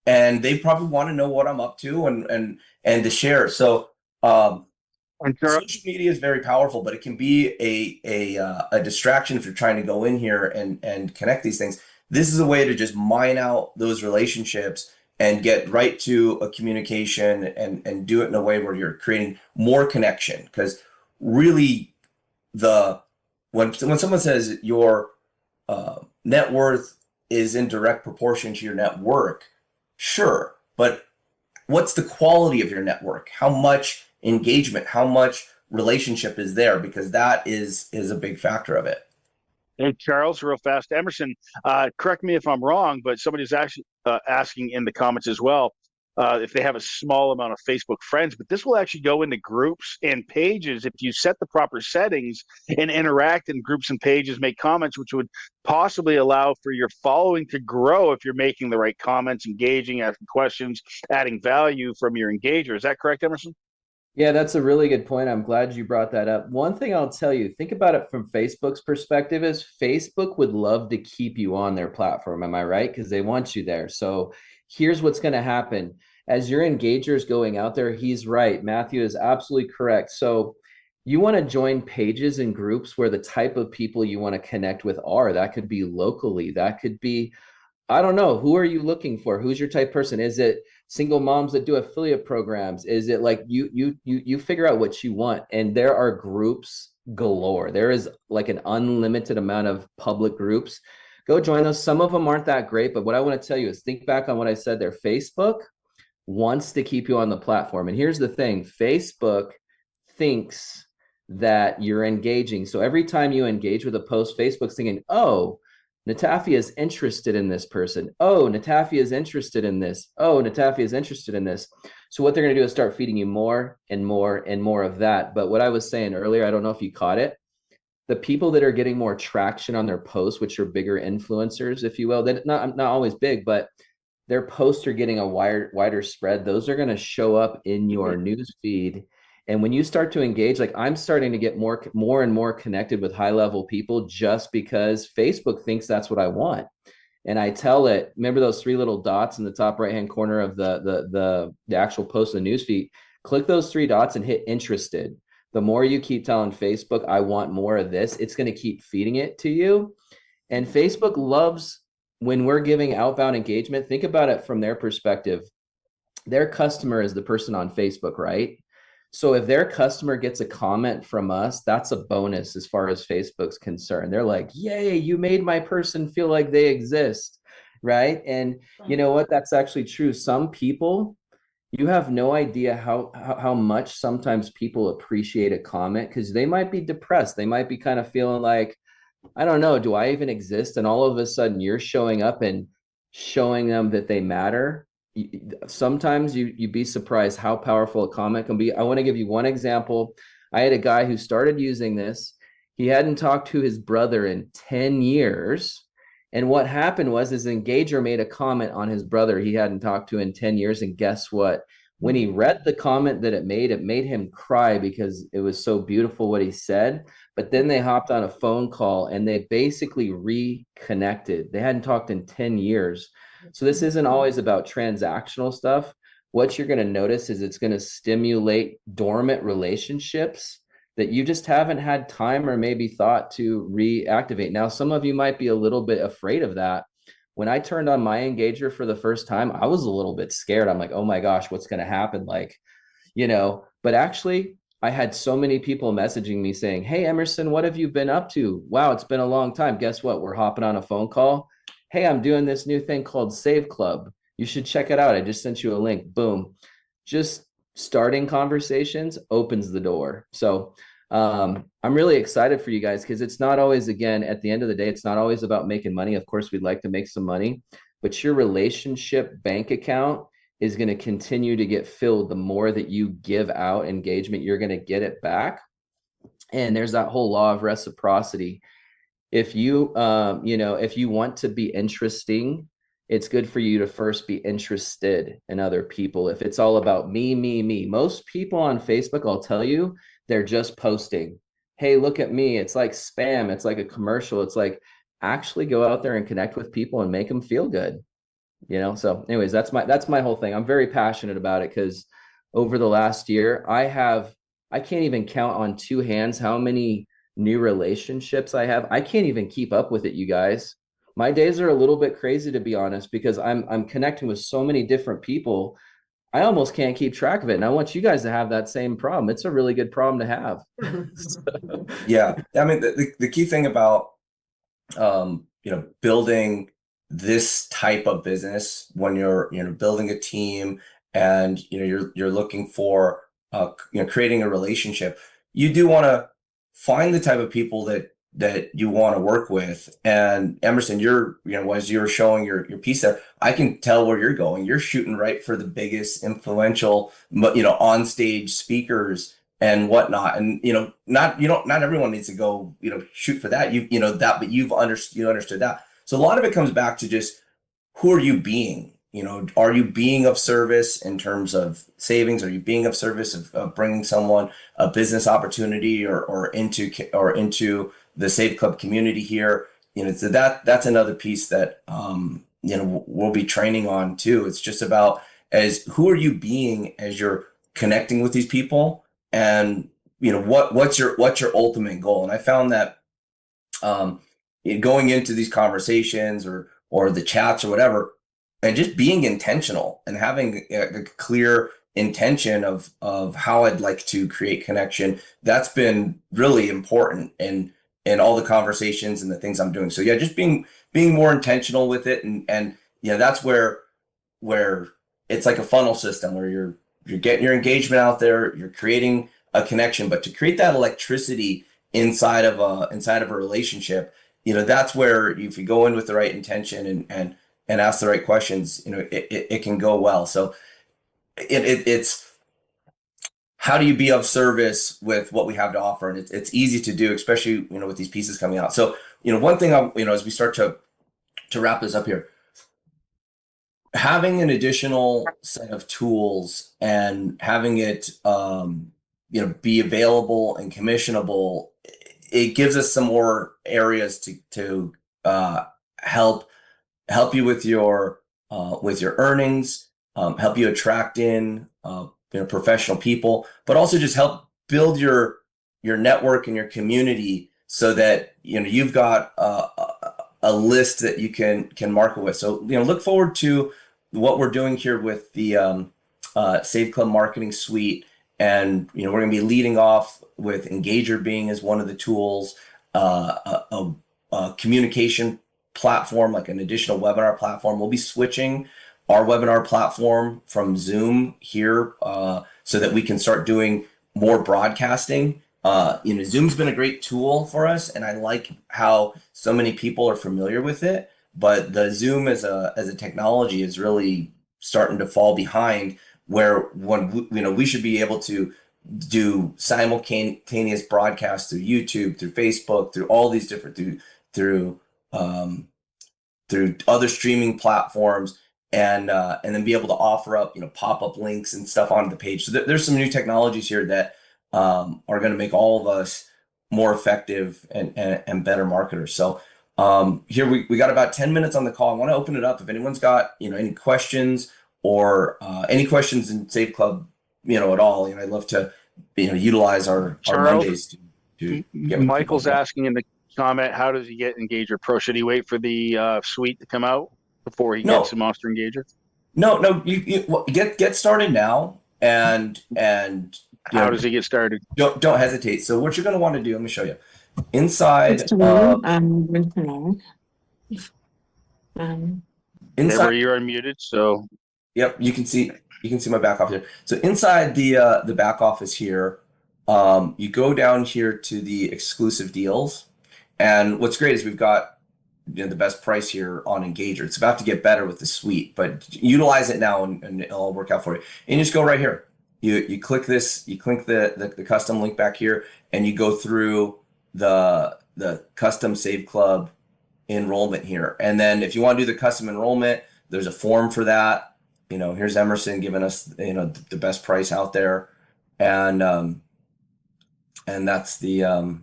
Speaker 2: and they probably want to know what I'm up to and to share. So social media is very powerful, but it can be a distraction if you're trying to go in here and connect these things. This is a way to just mine out those relationships and get right to a communication and do it in a way where you're creating more connection. Because really, when someone says your net worth is in direct proportion to your network, sure, but what's the quality of your network? How much engagement, how much relationship is there? Because that is a big factor of it.
Speaker 1: Hey, Charles, real fast. Emerson, correct me if I'm wrong, but somebody's actually asking in the comments as well if they have a small amount of Facebook friends. But this will actually go into groups and pages if you set the proper settings and interact in groups and pages, make comments, which would possibly allow for your following to grow if you're making the right comments, engaging, asking questions, adding value from your engager. Is that correct, Emerson?
Speaker 3: Yeah, that's a really good point. I'm glad you brought that up. One thing I'll tell you, think about it from Facebook's perspective is Facebook would love to keep you on their platform. Am I right? Because they want you there. So here's what's going to happen. As your engager is going out there, he's right. Matthew is absolutely correct. So you want to join pages and groups where the type of people you want to connect with are. That could be locally. That could be, I don't know. Who are you looking for? Who's your type person? Is it single moms that do affiliate programs? Is it like you figure out what you want? And there are groups galore. There is like an unlimited amount of public groups. Go join those. Some of them aren't that great, but what I want to tell you is think back on what I said there. Facebook wants to keep you on the platform. And here's the thing, Facebook thinks that you're engaging. So every time you engage with a post, Facebook's thinking, oh, Natafia is interested in this person. Oh, Natafia is interested in this. Oh, Natafia is interested in this. So what they're going to do is start feeding you more and more and more of that. But what I was saying earlier, I don't know if you caught it. The people that are getting more traction on their posts, which are bigger influencers, if you will, they're not always big, but their posts are getting a wider spread. Those are going to show up in your news feed. And when you start to engage, like I'm starting to get more and more connected with high level people just because Facebook thinks that's what I want. And I tell it, remember those 3 little dots in the top right hand corner of the actual post in the news feed, click those 3 dots and hit interested. The more you keep telling Facebook, I want more of this, it's going to keep feeding it to you. And Facebook loves when we're giving outbound engagement. Think about it from their perspective. Their customer is the person on Facebook, right? So if their customer gets a comment from us, that's a bonus as far as Facebook's concerned. They're like, yay, you made my person feel like they exist, right? And you know what? That's actually true. Some people, you have no idea how much sometimes people appreciate a comment because they might be depressed. They might be kind of feeling like, I don't know, do I even exist? And all of a sudden you're showing up and showing them that they matter. Sometimes you'd be surprised how powerful a comment can be. I want to give you one example. I had a guy who started using this. He hadn't talked to his brother in 10 years. And what happened was his engager made a comment on his brother he hadn't talked to in 10 years. And guess what? When he read the comment that it made him cry because it was so beautiful what he said. But then they hopped on a phone call and they basically reconnected. They hadn't talked in 10 years. So this isn't always about transactional stuff. What you're going to notice is it's going to stimulate dormant relationships that you just haven't had time or maybe thought to reactivate. Now, some of you might be a little bit afraid of that. When I turned on my engager for the first time, I was a little bit scared. I'm like, oh my gosh, what's going to happen? Like, but actually, I had so many people messaging me saying, hey, Emerson, what have you been up to? Wow, it's been a long time. Guess what? We're hopping on a phone call. Hey, I'm doing this new thing called Save Club. You should check it out. I just sent you a link. Boom. Just starting conversations opens the door. So I'm really excited for you guys because it's not always, again, at the end of the day, it's not always about making money. Of course, we'd like to make some money, but your relationship bank account is going to continue to get filled. The more that you give out engagement, you're going to get it back. And there's that whole law of reciprocity. If you, if you want to be interesting, it's good for you to first be interested in other people. If it's all about me, most people on Facebook, I'll tell you, they're just posting, hey, look at me. It's like spam. It's like a commercial. It's like, actually go out there and connect with people and make them feel good. So anyways, that's my whole thing. I'm very passionate about it because over the last year, I can't even count on two hands how many new relationships I have. I can't even keep up with it, you guys. My days are a little bit crazy, to be honest, because I'm connecting with so many different people. I almost can't keep track of it. And I want you guys to have that same problem. It's a really good problem to have.
Speaker 2: Yeah. I mean, the key thing about, building this type of business when you're, building a team and, you're looking for, creating a relationship, you do want to find the type of people that you want to work with. And Emerson, as you're showing your piece there, I can tell where you're going. You're shooting right for the biggest influential, on stage speakers and whatnot. And, not everyone needs to go, shoot for that. But you understood that. So a lot of it comes back to just, who are you being? Are you being of service in terms of savings? Are you being of service of bringing someone a business opportunity or into the Save Club community here? So that's another piece that, we'll be training on too. It's just about who are you being as you're connecting with these people, and what's your ultimate goal? And I found that going into these conversations or the chats or whatever, and just being intentional and having a clear intention of how I'd like to create connection, that's been really important in all the conversations and the things I'm doing. So yeah, just being more intentional with it, and that's where it's like a funnel system where you're getting your engagement out there, you're creating a connection, but to create that electricity inside of a relationship, that's where if you go in with the right intention and ask the right questions, it can go well. So it's how do you be of service with what we have to offer? And it's easy to do, especially, with these pieces coming out. So, one thing as we start to wrap this up here, having an additional set of tools and having it, be available and commissionable, it gives us some more areas to help you with your earnings, help you attract in professional people, but also just help build your network and your community so that you've got a list that you can market with. So look forward to what we're doing here with the Save Club Marketing Suite, and we're going to be leading off with Engager being as one of the tools, a communication platform, like an additional webinar platform. We'll be switching our webinar platform from Zoom here so that we can start doing more broadcasting. Zoom's been a great tool for us, and I like how so many people are familiar with it, but the Zoom as a technology is really starting to fall behind, where we should be able to do simultaneous broadcasts through YouTube, through Facebook, through all these different through um, through other streaming platforms, and then be able to offer up pop-up links and stuff onto the page. So there's some new technologies here that are going to make all of us more effective and better marketers. So here we got about 10 minutes on the call. I want to open it up if anyone's got any questions or any questions in Save Club at all. I'd love to utilize our Mondays to get
Speaker 1: Michael's asking in the comment, how does he get Engager Pro? Should he wait for the suite to come out before he gets the Monster Engager?
Speaker 2: No, you get started now, and
Speaker 1: how does he get started?
Speaker 2: Don't hesitate. So what you're going to want to do, let me show you. Inside
Speaker 1: Deborah, you're unmuted, so
Speaker 2: yep, you can see my back office here. So inside the back office here, you go down here to the exclusive deals, and what's great is we've got the best price here on Engager. It's about to get better with the suite, but utilize it now and it'll all work out for you. And you just go right here. You click this, you click the custom link back here, and you go through the custom Save Club enrollment here. And then if you want to do the custom enrollment, there's a form for that. Here's Emerson giving us the best price out there, and that's the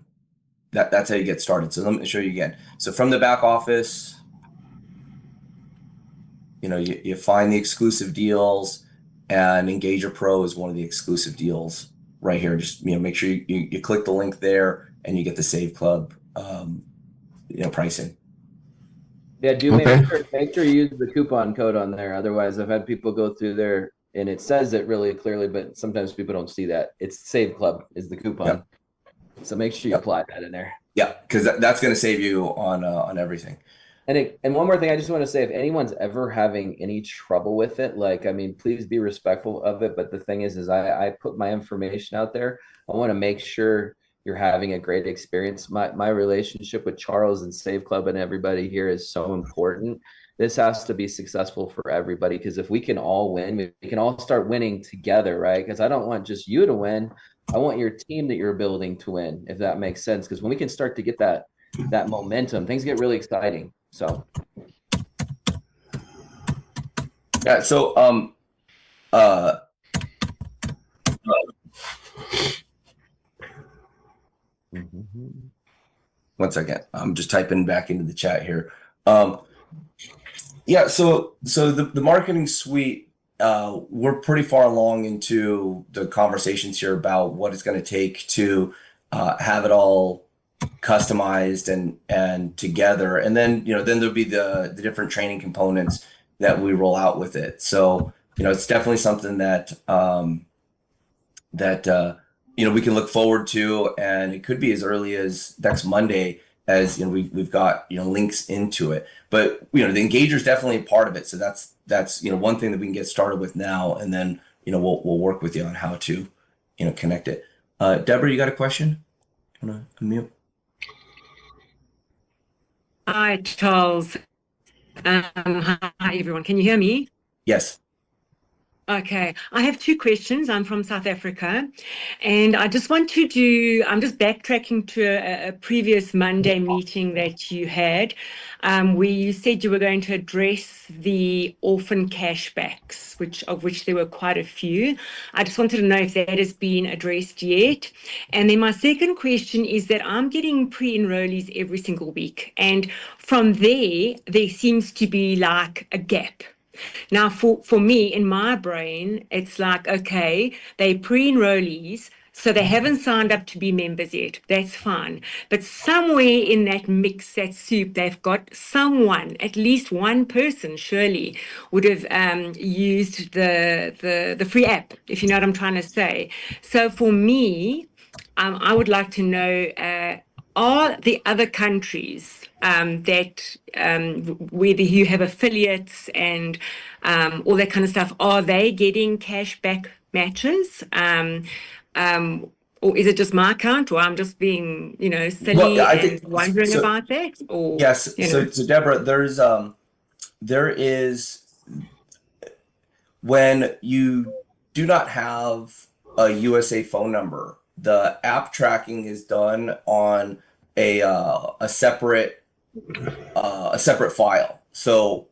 Speaker 2: that's how you get started. So let me show you again. So from the back office, you find the exclusive deals, and Engager Pro is one of the exclusive deals right here. Just make sure you click the link there, and you get the Save Club pricing.
Speaker 3: Yeah, make sure you use the coupon code on there. Otherwise, I've had people go through there and it says it really clearly, but sometimes people don't see that. It's Save Club is the coupon. Yep. So make sure you apply that in there.
Speaker 2: Yeah, because that's going to save you on everything.
Speaker 3: And one more thing, I just want to say, if anyone's ever having any trouble with it, please be respectful of it. But the thing is I put my information out there. I want to make sure you're having a great experience. My relationship with Charles and Save Club and everybody here is so important. This has to be successful for everybody, because if we can all win, we can all start winning together, right? Because I don't want just you to win. I want your team that you're building to win, if that makes sense. Because when we can start to get that momentum, things get really exciting. So
Speaker 2: yeah. So one second. I'm just typing back into the chat here. Yeah. So the marketing suite. We're pretty far along into the conversations here about what it's going to take to have it all customized and together, and then then there'll be the different training components that we roll out with it. So it's definitely something that we can look forward to, and it could be as early as next Monday, as we've got links into it. But the Engager is definitely a part of it. So that's one thing that we can get started with now, and then we'll work with you on how to connect it. Deborah, you got a question? You want to unmute?
Speaker 4: Hi, Charles. Hi, everyone. Can you hear me?
Speaker 2: Yes.
Speaker 4: Okay, I have two questions. I'm from South Africa, and I just want to I'm just backtracking to a previous Monday meeting that you had, where you said you were going to address the orphan cashbacks, of which there were quite a few. I just wanted to know if that has been addressed yet. And then my second question is that I'm getting pre-enrollees every single week, and from there seems to be like a gap. Now, for me, in my brain, it's like, okay, they pre-enrollees, so they haven't signed up to be members yet. That's fine. But somewhere in that mix, that soup, they've got someone, at least one person, surely, would have used the free app, if you know what I'm trying to say. So for me, I would like to know, are the other countries that whether you have affiliates and all that kind of stuff, are they getting cashback matches? Or is it just my account, or I'm just being, silly and wondering about that? Or
Speaker 2: yes. So Deborah, there is, when you do not have a USA phone number. The app tracking is done on a separate file. So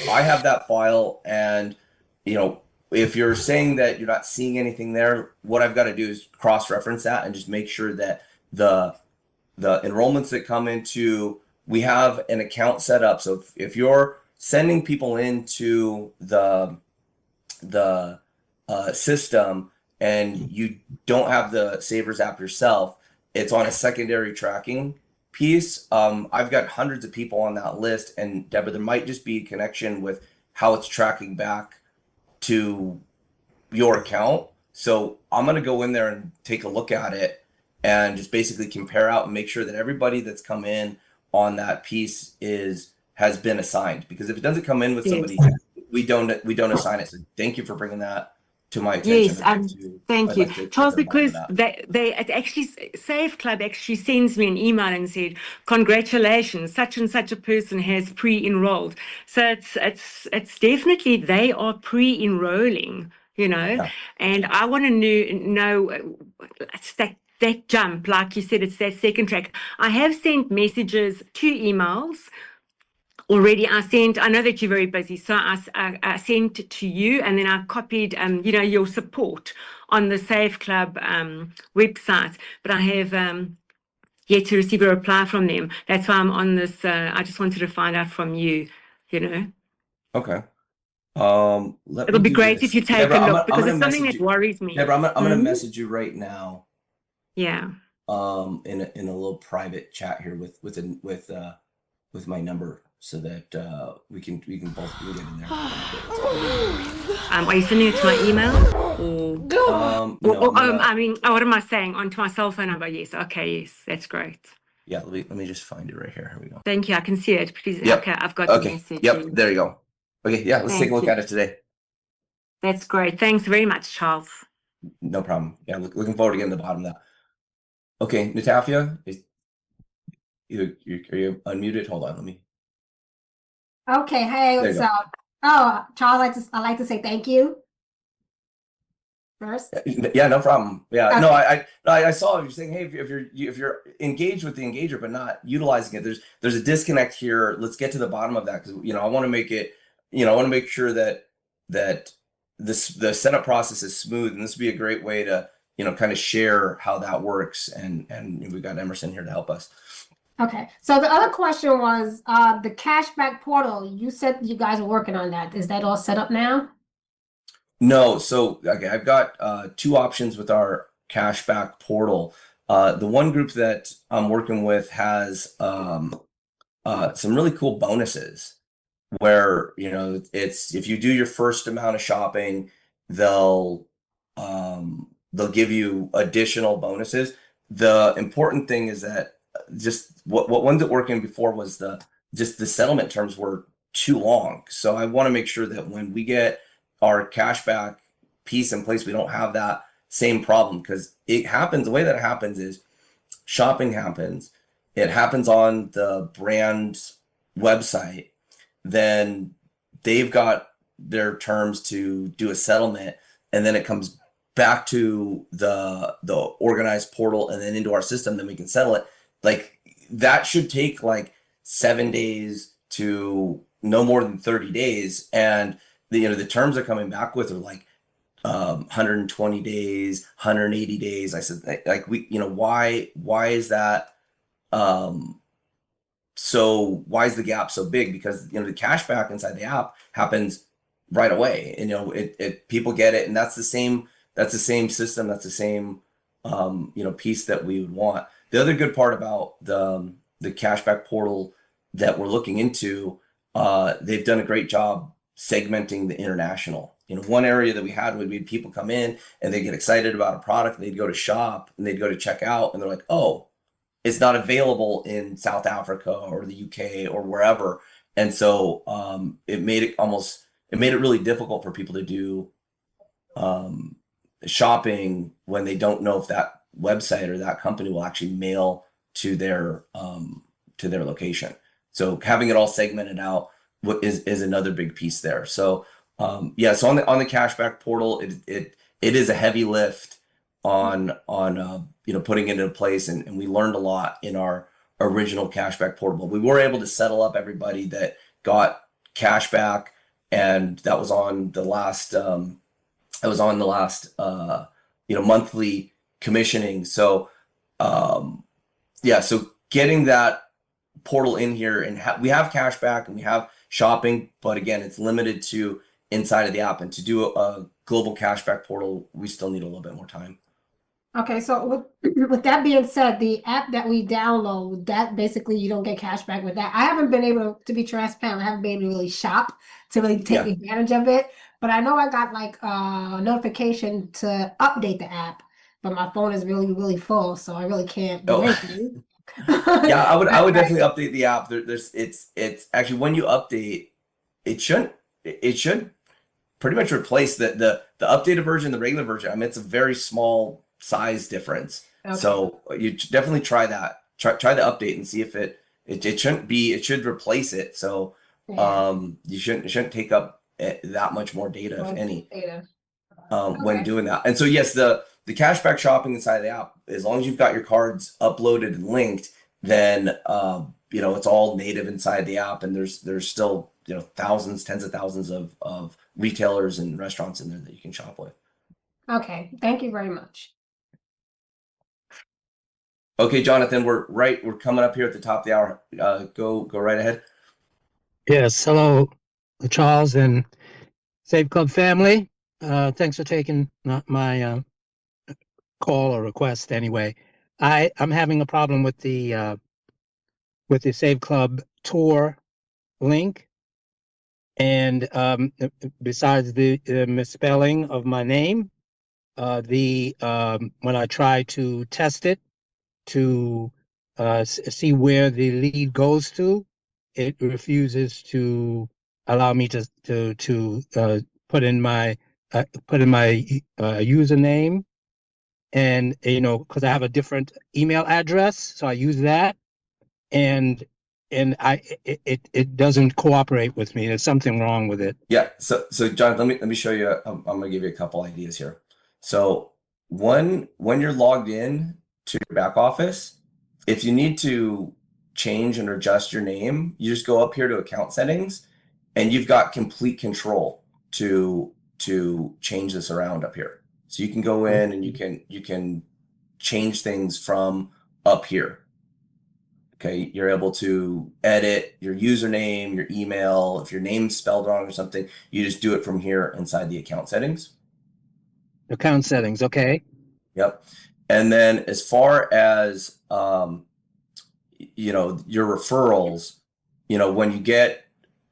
Speaker 2: I have that file, and if you're saying that you're not seeing anything there, what I've got to do is cross-reference that and just make sure that the enrollments that come into, we have an account set up. So if you're sending people into the system and you don't have the Savers app yourself, it's on a secondary tracking piece. I've got hundreds of people on that list, and Deborah, there might just be a connection with how it's tracking back to your account. So I'm going to go in there and take a look at it and just basically compare out and make sure that everybody that's come in on that piece has been assigned. Because if it doesn't come in with somebody, we don't assign it. So thank you for bringing that to my attention.
Speaker 4: Yes, thank you, Charles, because
Speaker 2: that.
Speaker 4: it actually, Save Club actually sends me an email and said, congratulations, such and such a person has pre-enrolled. So it's definitely, they are pre-enrolling,
Speaker 2: Yeah.
Speaker 4: and I want to know it's that jump, like you said, it's that second track. I have sent messages, 2 emails already. I know that you're very busy, so I sent it to you, and then I copied, your support on the Save Club website, but I have yet to receive a reply from them. That's why I'm on this. I just wanted to find out from you,
Speaker 2: Okay.
Speaker 4: It'll be great if you take
Speaker 2: Deborah,
Speaker 4: a look, because
Speaker 2: I'm
Speaker 4: it's
Speaker 2: gonna
Speaker 4: something that worries me.
Speaker 2: Deborah, I'm gonna message you right now.
Speaker 4: Yeah.
Speaker 2: In a little private chat here with my number, so that we can both get in there.
Speaker 4: Are you sending it to my email?
Speaker 2: No,
Speaker 4: what am I saying? Onto my cell phone number? Yes. Okay. Yes, that's great.
Speaker 2: Yeah, let me just find it right here. Here we go.
Speaker 4: Thank you. I can see it. Please.
Speaker 2: Yep.
Speaker 4: Okay, I've got the message.
Speaker 2: Yep. There you go. Okay. Yeah. Let's take a look at it today.
Speaker 4: That's great. Thanks very much, Charles.
Speaker 2: No problem. Yeah. Looking forward to getting to the bottom of that. Okay, Natafia, are you unmuted? Hold on. Let me.
Speaker 5: Okay. Hey, what's up? Oh, Charles, I'd like to say thank you first.
Speaker 2: Yeah, no problem. Yeah,
Speaker 5: Okay.
Speaker 2: no, I saw you're saying, hey, if you're engaged with the engager but not utilizing it, there's a disconnect here. Let's get to the bottom of that, because I want to make it, I want to make sure that the setup process is smooth, and this would be a great way to kind of share how that works, and we've got Emerson here to help us.
Speaker 5: Okay, so the other question was the cashback portal. You said you guys are working on that. Is that all set up now?
Speaker 2: No, so okay, I've got 2 options with our cashback portal. The one group that I'm working with has some really cool bonuses, where it's, if you do your first amount of shopping, they'll give you additional bonuses. The important thing is that just what ones that working before was the settlement terms were too long. So I want to make sure that when we get our cashback piece in place, we don't have that same problem, because it happens. The way that it happens is shopping happens. It happens on the brand's website. Then they've got their terms to do a settlement, and then it comes back to the organized portal and then into our system. Then we can settle it. Like, that should take like 7 days to no more than 30 days. And the terms are coming back with are like 120 days, 180 days. I said, like, why is that? So why is the gap so big? Because the cashback inside the app happens right away, and it people get it, and that's the same system, that's the same piece that we would want. The other good part about the cashback portal that we're looking into, they've done a great job segmenting the international. One area that we had would be people come in and they get excited about a product, and they'd go to shop and they'd go to check out, and they're like, oh, it's not available in South Africa or the UK or wherever. And so it made it really difficult for people to do shopping when they don't know if that website or that company will actually mail to their location. So having it all segmented out is another big piece there. So so on the cashback portal, it is a heavy lift. on putting it into place, and we learned a lot in our original cashback portal. We were able to settle up everybody that got cashback, and that was on the last monthly commissioning. So so getting that portal in here, and we have cashback and we have shopping, but again, it's limited to inside of the app. And to do a global cashback portal, we still need a little bit more time.
Speaker 5: Okay, so with that being said, the app that we download, that basically you don't get cash back with that. I haven't been able to be transparent. I haven't been able to really shop to really take advantage of it. But I know I got like a notification to update the app, but my phone is really, really full, so I really can't do anything.
Speaker 2: Yeah, I would definitely update the app. It's actually, when you update, it should pretty much replace the updated version, the regular version. I mean, it's a very small size difference.
Speaker 5: Okay.
Speaker 2: So you definitely try that. Try the update and see if it shouldn't be. It should replace it. So you shouldn't take up that much more data, if any, when doing that. And so yes, the cashback shopping inside the app, as long as you've got your cards uploaded and linked, then it's all native inside the app, and there's still thousands, tens of thousands of retailers and restaurants in there that you can shop with.
Speaker 5: Okay, thank you very much.
Speaker 2: Okay, Jonathan, we're coming up here at the top of the hour. Go right ahead.
Speaker 6: Yes, hello, Charles and Save Club family. Thanks for taking my call or request. Anyway, I'm having a problem with the Save Club tour link, and besides the misspelling of my name, when I try to test it to see where the lead goes to, it refuses to allow me to put in my username, and because I have a different email address, so I use that, and it doesn't cooperate with me. There's something wrong with it.
Speaker 2: Yeah. So John, let me show you. I'm gonna give you a couple ideas here. So when you're logged in to your back office, if you need to change and adjust your name, you just go up here to account settings, and you've got complete control to change this around up here. So you can go in and you can change things from up here. Okay, you're able to edit your username, your email. If your name's spelled wrong or something, you just do it from here inside the account settings.
Speaker 6: Account settings, okay.
Speaker 2: Yep. And then as far as your referrals,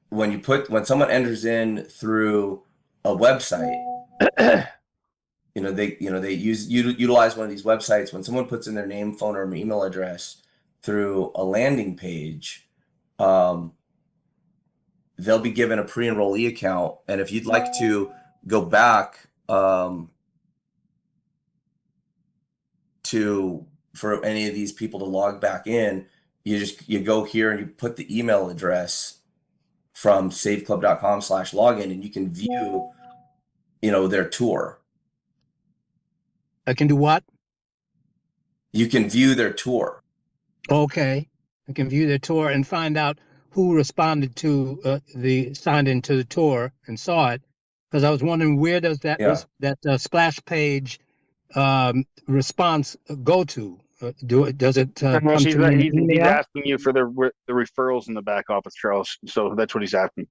Speaker 2: when someone enters in through a website, they utilize one of these websites. When someone puts in their name, phone, or email address through a landing page, they'll be given a pre-enrollee account. And if you'd like to go back for any of these people to log back in, you go here and you put the email address from saveclub.com/login, and you can view their tour.
Speaker 6: I can do what?
Speaker 2: You can view their tour.
Speaker 6: Okay, I can view their tour and find out who responded to signed into the tour and saw it, because I was wondering, where does that splash page response go to? Does it come to me in
Speaker 1: he's
Speaker 6: email?
Speaker 1: asking you for the referrals in the back office, Charles. So that's what he's asking.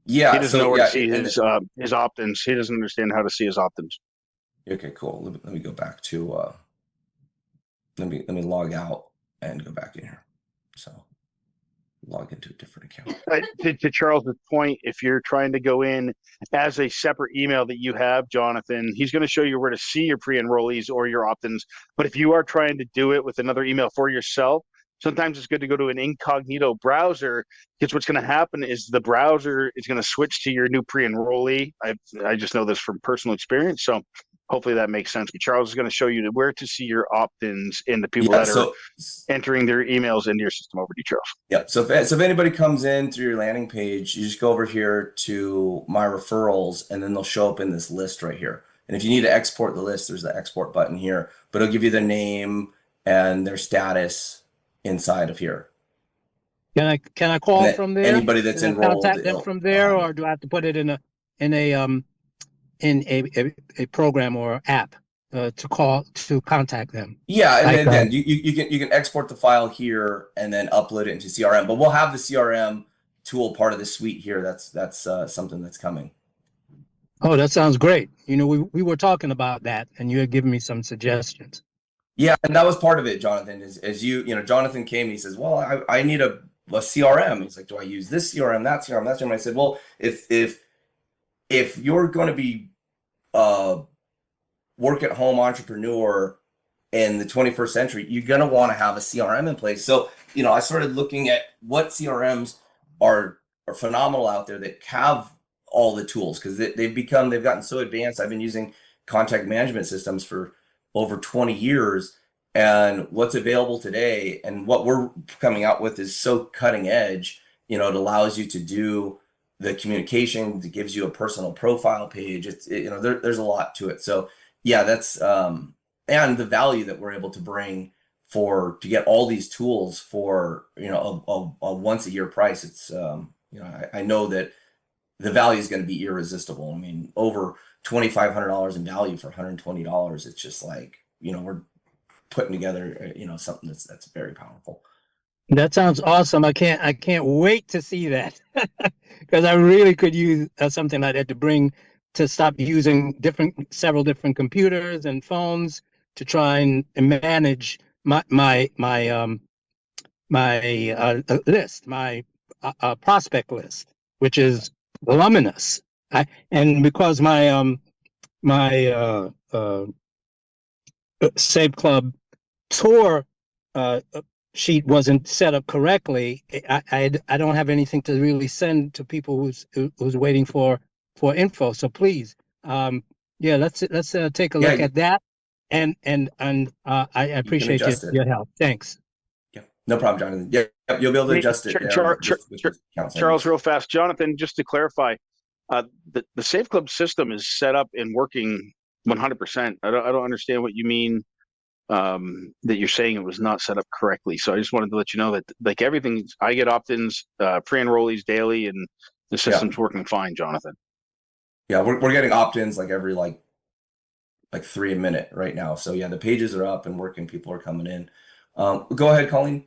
Speaker 2: Yeah,
Speaker 1: he doesn't know where to see his opt-ins. He doesn't understand how to see his opt-ins.
Speaker 2: Okay, cool. Let me go back to let me log out and go back in here. So log into a different account.
Speaker 1: To Charles's point, if you're trying to go in as a separate email that you have, Jonathan, he's going to show you where to see your pre-enrollees or your opt-ins. But if you are trying to do it with another email for yourself, sometimes it's good to go to an incognito browser, because what's going to happen is the browser is going to switch to your new pre-enrollee. I just know this from personal experience, so hopefully that makes sense. But Charles is going to show you where to see your opt-ins and the people that are entering their emails into your system. Over to you, Charles.
Speaker 2: Yeah. So if anybody comes in through your landing page, you just go over here to my referrals, and then they'll show up in this list right here. And if you need to export the list, there's the export button here, but it'll give you the name and their status inside of here.
Speaker 6: Can I call from there?
Speaker 2: Anybody that's
Speaker 6: Can I
Speaker 2: enrolled,
Speaker 6: contact them from there, or do I have to put it in a program or app to contact them?
Speaker 2: Yeah, and
Speaker 6: Like,
Speaker 2: then you can export the file here and then upload it into CRM. But we'll have the CRM tool part of the suite here. That's something that's coming.
Speaker 6: Oh, that sounds great. You know, we were talking about that, and you had given me some suggestions.
Speaker 2: Yeah, and that was part of it, Jonathan. As you know, Jonathan came and he says, "Well, I need a CRM." He's like, "Do I use this CRM, that CRM, that CRM?" I said, "Well, if you're going to be work at home entrepreneur in the 21st century, you're going to want to have a CRM in place." So, you know, I started looking at what CRMs are phenomenal out there that have all the tools, because they've gotten so advanced. I've been using contact management systems for over 20 years, and what's available today and what we're coming out with is so cutting edge. You know, it allows you to do the communication, it gives you a personal profile page. You know, there's a lot to it. So yeah, that's and the value that we're able to bring to get all these tools for, you know, a once a year price. It's you know, I know that the value is going to be irresistible. I mean, over $2,500 in value for $120. It's just like, you know, we're putting together, you know, something that's very powerful.
Speaker 6: That sounds awesome. I can't wait to see that, because I really could use something like that to stop using several different computers and phones to try and manage my list, my prospect list, which is voluminous. And because my Save Club tour sheet wasn't set up correctly, I don't have anything to really send to people who's waiting for info. So please, yeah, let's take a look at that, and I appreciate your help. Thanks.
Speaker 2: Yeah, no problem, Jonathan. Yeah, you'll be able to adjust it there with
Speaker 1: Charles, real fast, Jonathan, just to clarify, the Safe Club system is set up and working 100%. I don't understand what you mean, that you're saying it was not set up correctly. So I just wanted to let you know that, like, everything, I get opt-ins, pre-enrollees daily, and the system's working fine, Jonathan.
Speaker 2: Yeah, we're getting opt-ins like every like 3 a minute right now. So yeah, the pages are up and working. People are coming in. Go ahead, Colleen.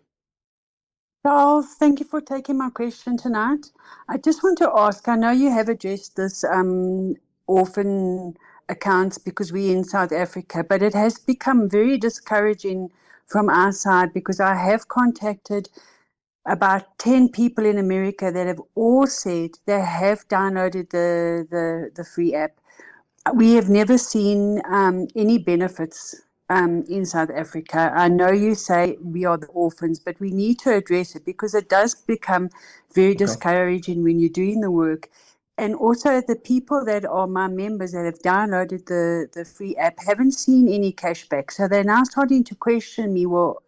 Speaker 7: Charles, thank you for taking my question tonight. I just want to ask, I know you have addressed this orphan accounts because we're in South Africa, but it has become very discouraging from our side, because I have contacted about 10 people in America that have all said they have downloaded the free app. We have never seen any benefits in South Africa. I know you say we are the orphans, but we need to address it, because it does become very discouraging when you're doing the work. And also, the people that are my members that have downloaded the free app haven't seen any cashback. So they're now starting to question me, well,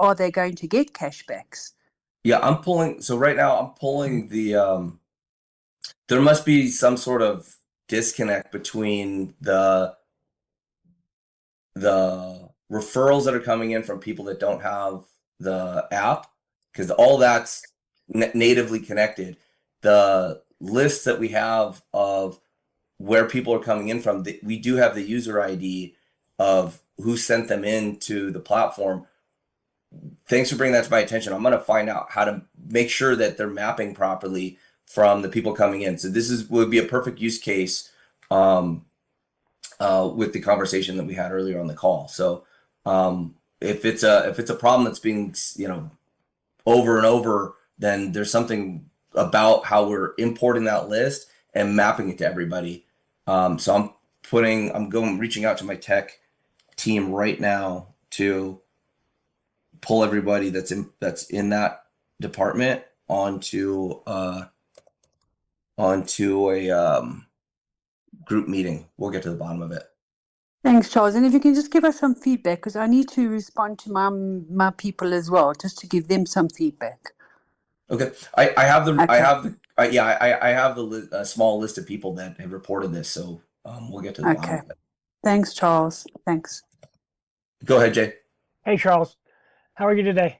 Speaker 7: are they going to get cashbacks?
Speaker 2: Yeah, so right now I'm pulling there must be some sort of disconnect between the referrals that are coming in from people that don't have the app, because all that's natively connected. The list that we have of where people are coming in from, we do have the user ID of who sent them into the platform. Thanks for bringing that to my attention. I'm going to find out how to make sure that they're mapping properly from the people coming in. So this would be a perfect use case with the conversation that we had earlier on the call. So if it's a problem that's being, you know, over and over, then there's something about how we're importing that list and mapping it to everybody. So I'm reaching out to my tech team right now to pull everybody that's in that department onto a group meeting. We'll get to the bottom of it.
Speaker 7: Thanks, Charles. And if you can just give us some feedback, because I need to respond to my people as well, just to give them some feedback.
Speaker 2: Okay, I have the small list of people that have reported this, so we'll get to the bottom of it.
Speaker 7: Thanks, Charles. Thanks.
Speaker 2: Go ahead, Jay.
Speaker 8: Hey, Charles. How are you today?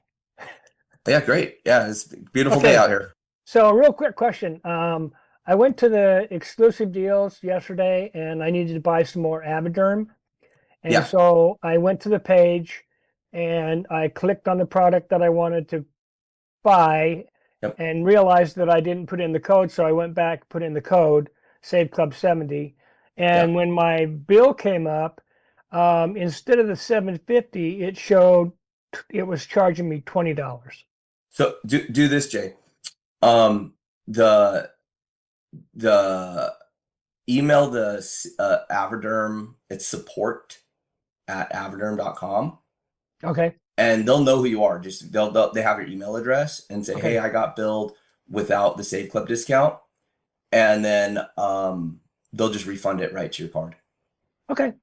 Speaker 2: Yeah, great. Yeah, it's a beautiful
Speaker 8: Okay.
Speaker 2: day out here.
Speaker 8: So, a real quick question. I went to the exclusive deals yesterday and I needed to buy some more Avoderm. And
Speaker 2: Yeah.
Speaker 8: so I went to the page and I clicked on the product that I wanted to buy and realized that I didn't put in the code. So I went back, put in the code, Save Club 70. And when my bill came up, instead of the $7.50, it showed it was charging me $20.
Speaker 2: So do this, Jay. The email the Avoderm, it's support@avoderm.com.
Speaker 8: Okay.
Speaker 2: And they'll know who you are. Just they have your email address and say,
Speaker 8: Okay.
Speaker 2: hey, I got billed without the Save Club discount. And then they'll just refund it right to your card.
Speaker 8: Okay.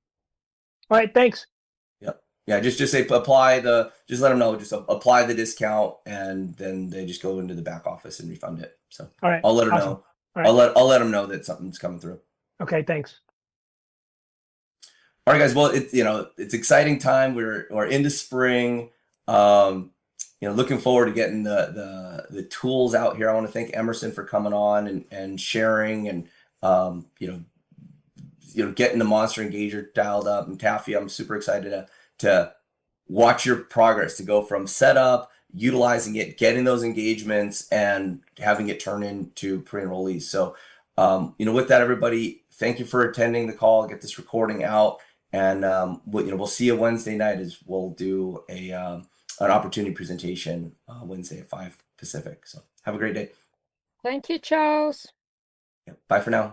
Speaker 8: All right. Thanks.
Speaker 2: Yep. Yeah. Just say just let them know, just apply the discount, and then they just go into the back office and refund it. So
Speaker 8: All right.
Speaker 2: I'll let her
Speaker 8: Awesome.
Speaker 2: know.
Speaker 8: All right.
Speaker 2: I'll let them know that something's coming through.
Speaker 8: Okay. Thanks.
Speaker 2: All right, guys. Well, it's exciting time. We're into spring. Looking forward to getting the tools out here. I want to thank Emerson for coming on and sharing, and getting the Monster Engager dialed up. And Taffy, I'm super excited to watch your progress, to go from setup, utilizing it, getting those engagements, and having it turn into pre-enrollees. So, with that, everybody, thank you for attending the call. I'll get this recording out, and we'll see you Wednesday night as we'll do an opportunity presentation Wednesday at 5 Pacific. So have a great day.
Speaker 9: Thank you, Charles.
Speaker 2: Yeah, bye for now.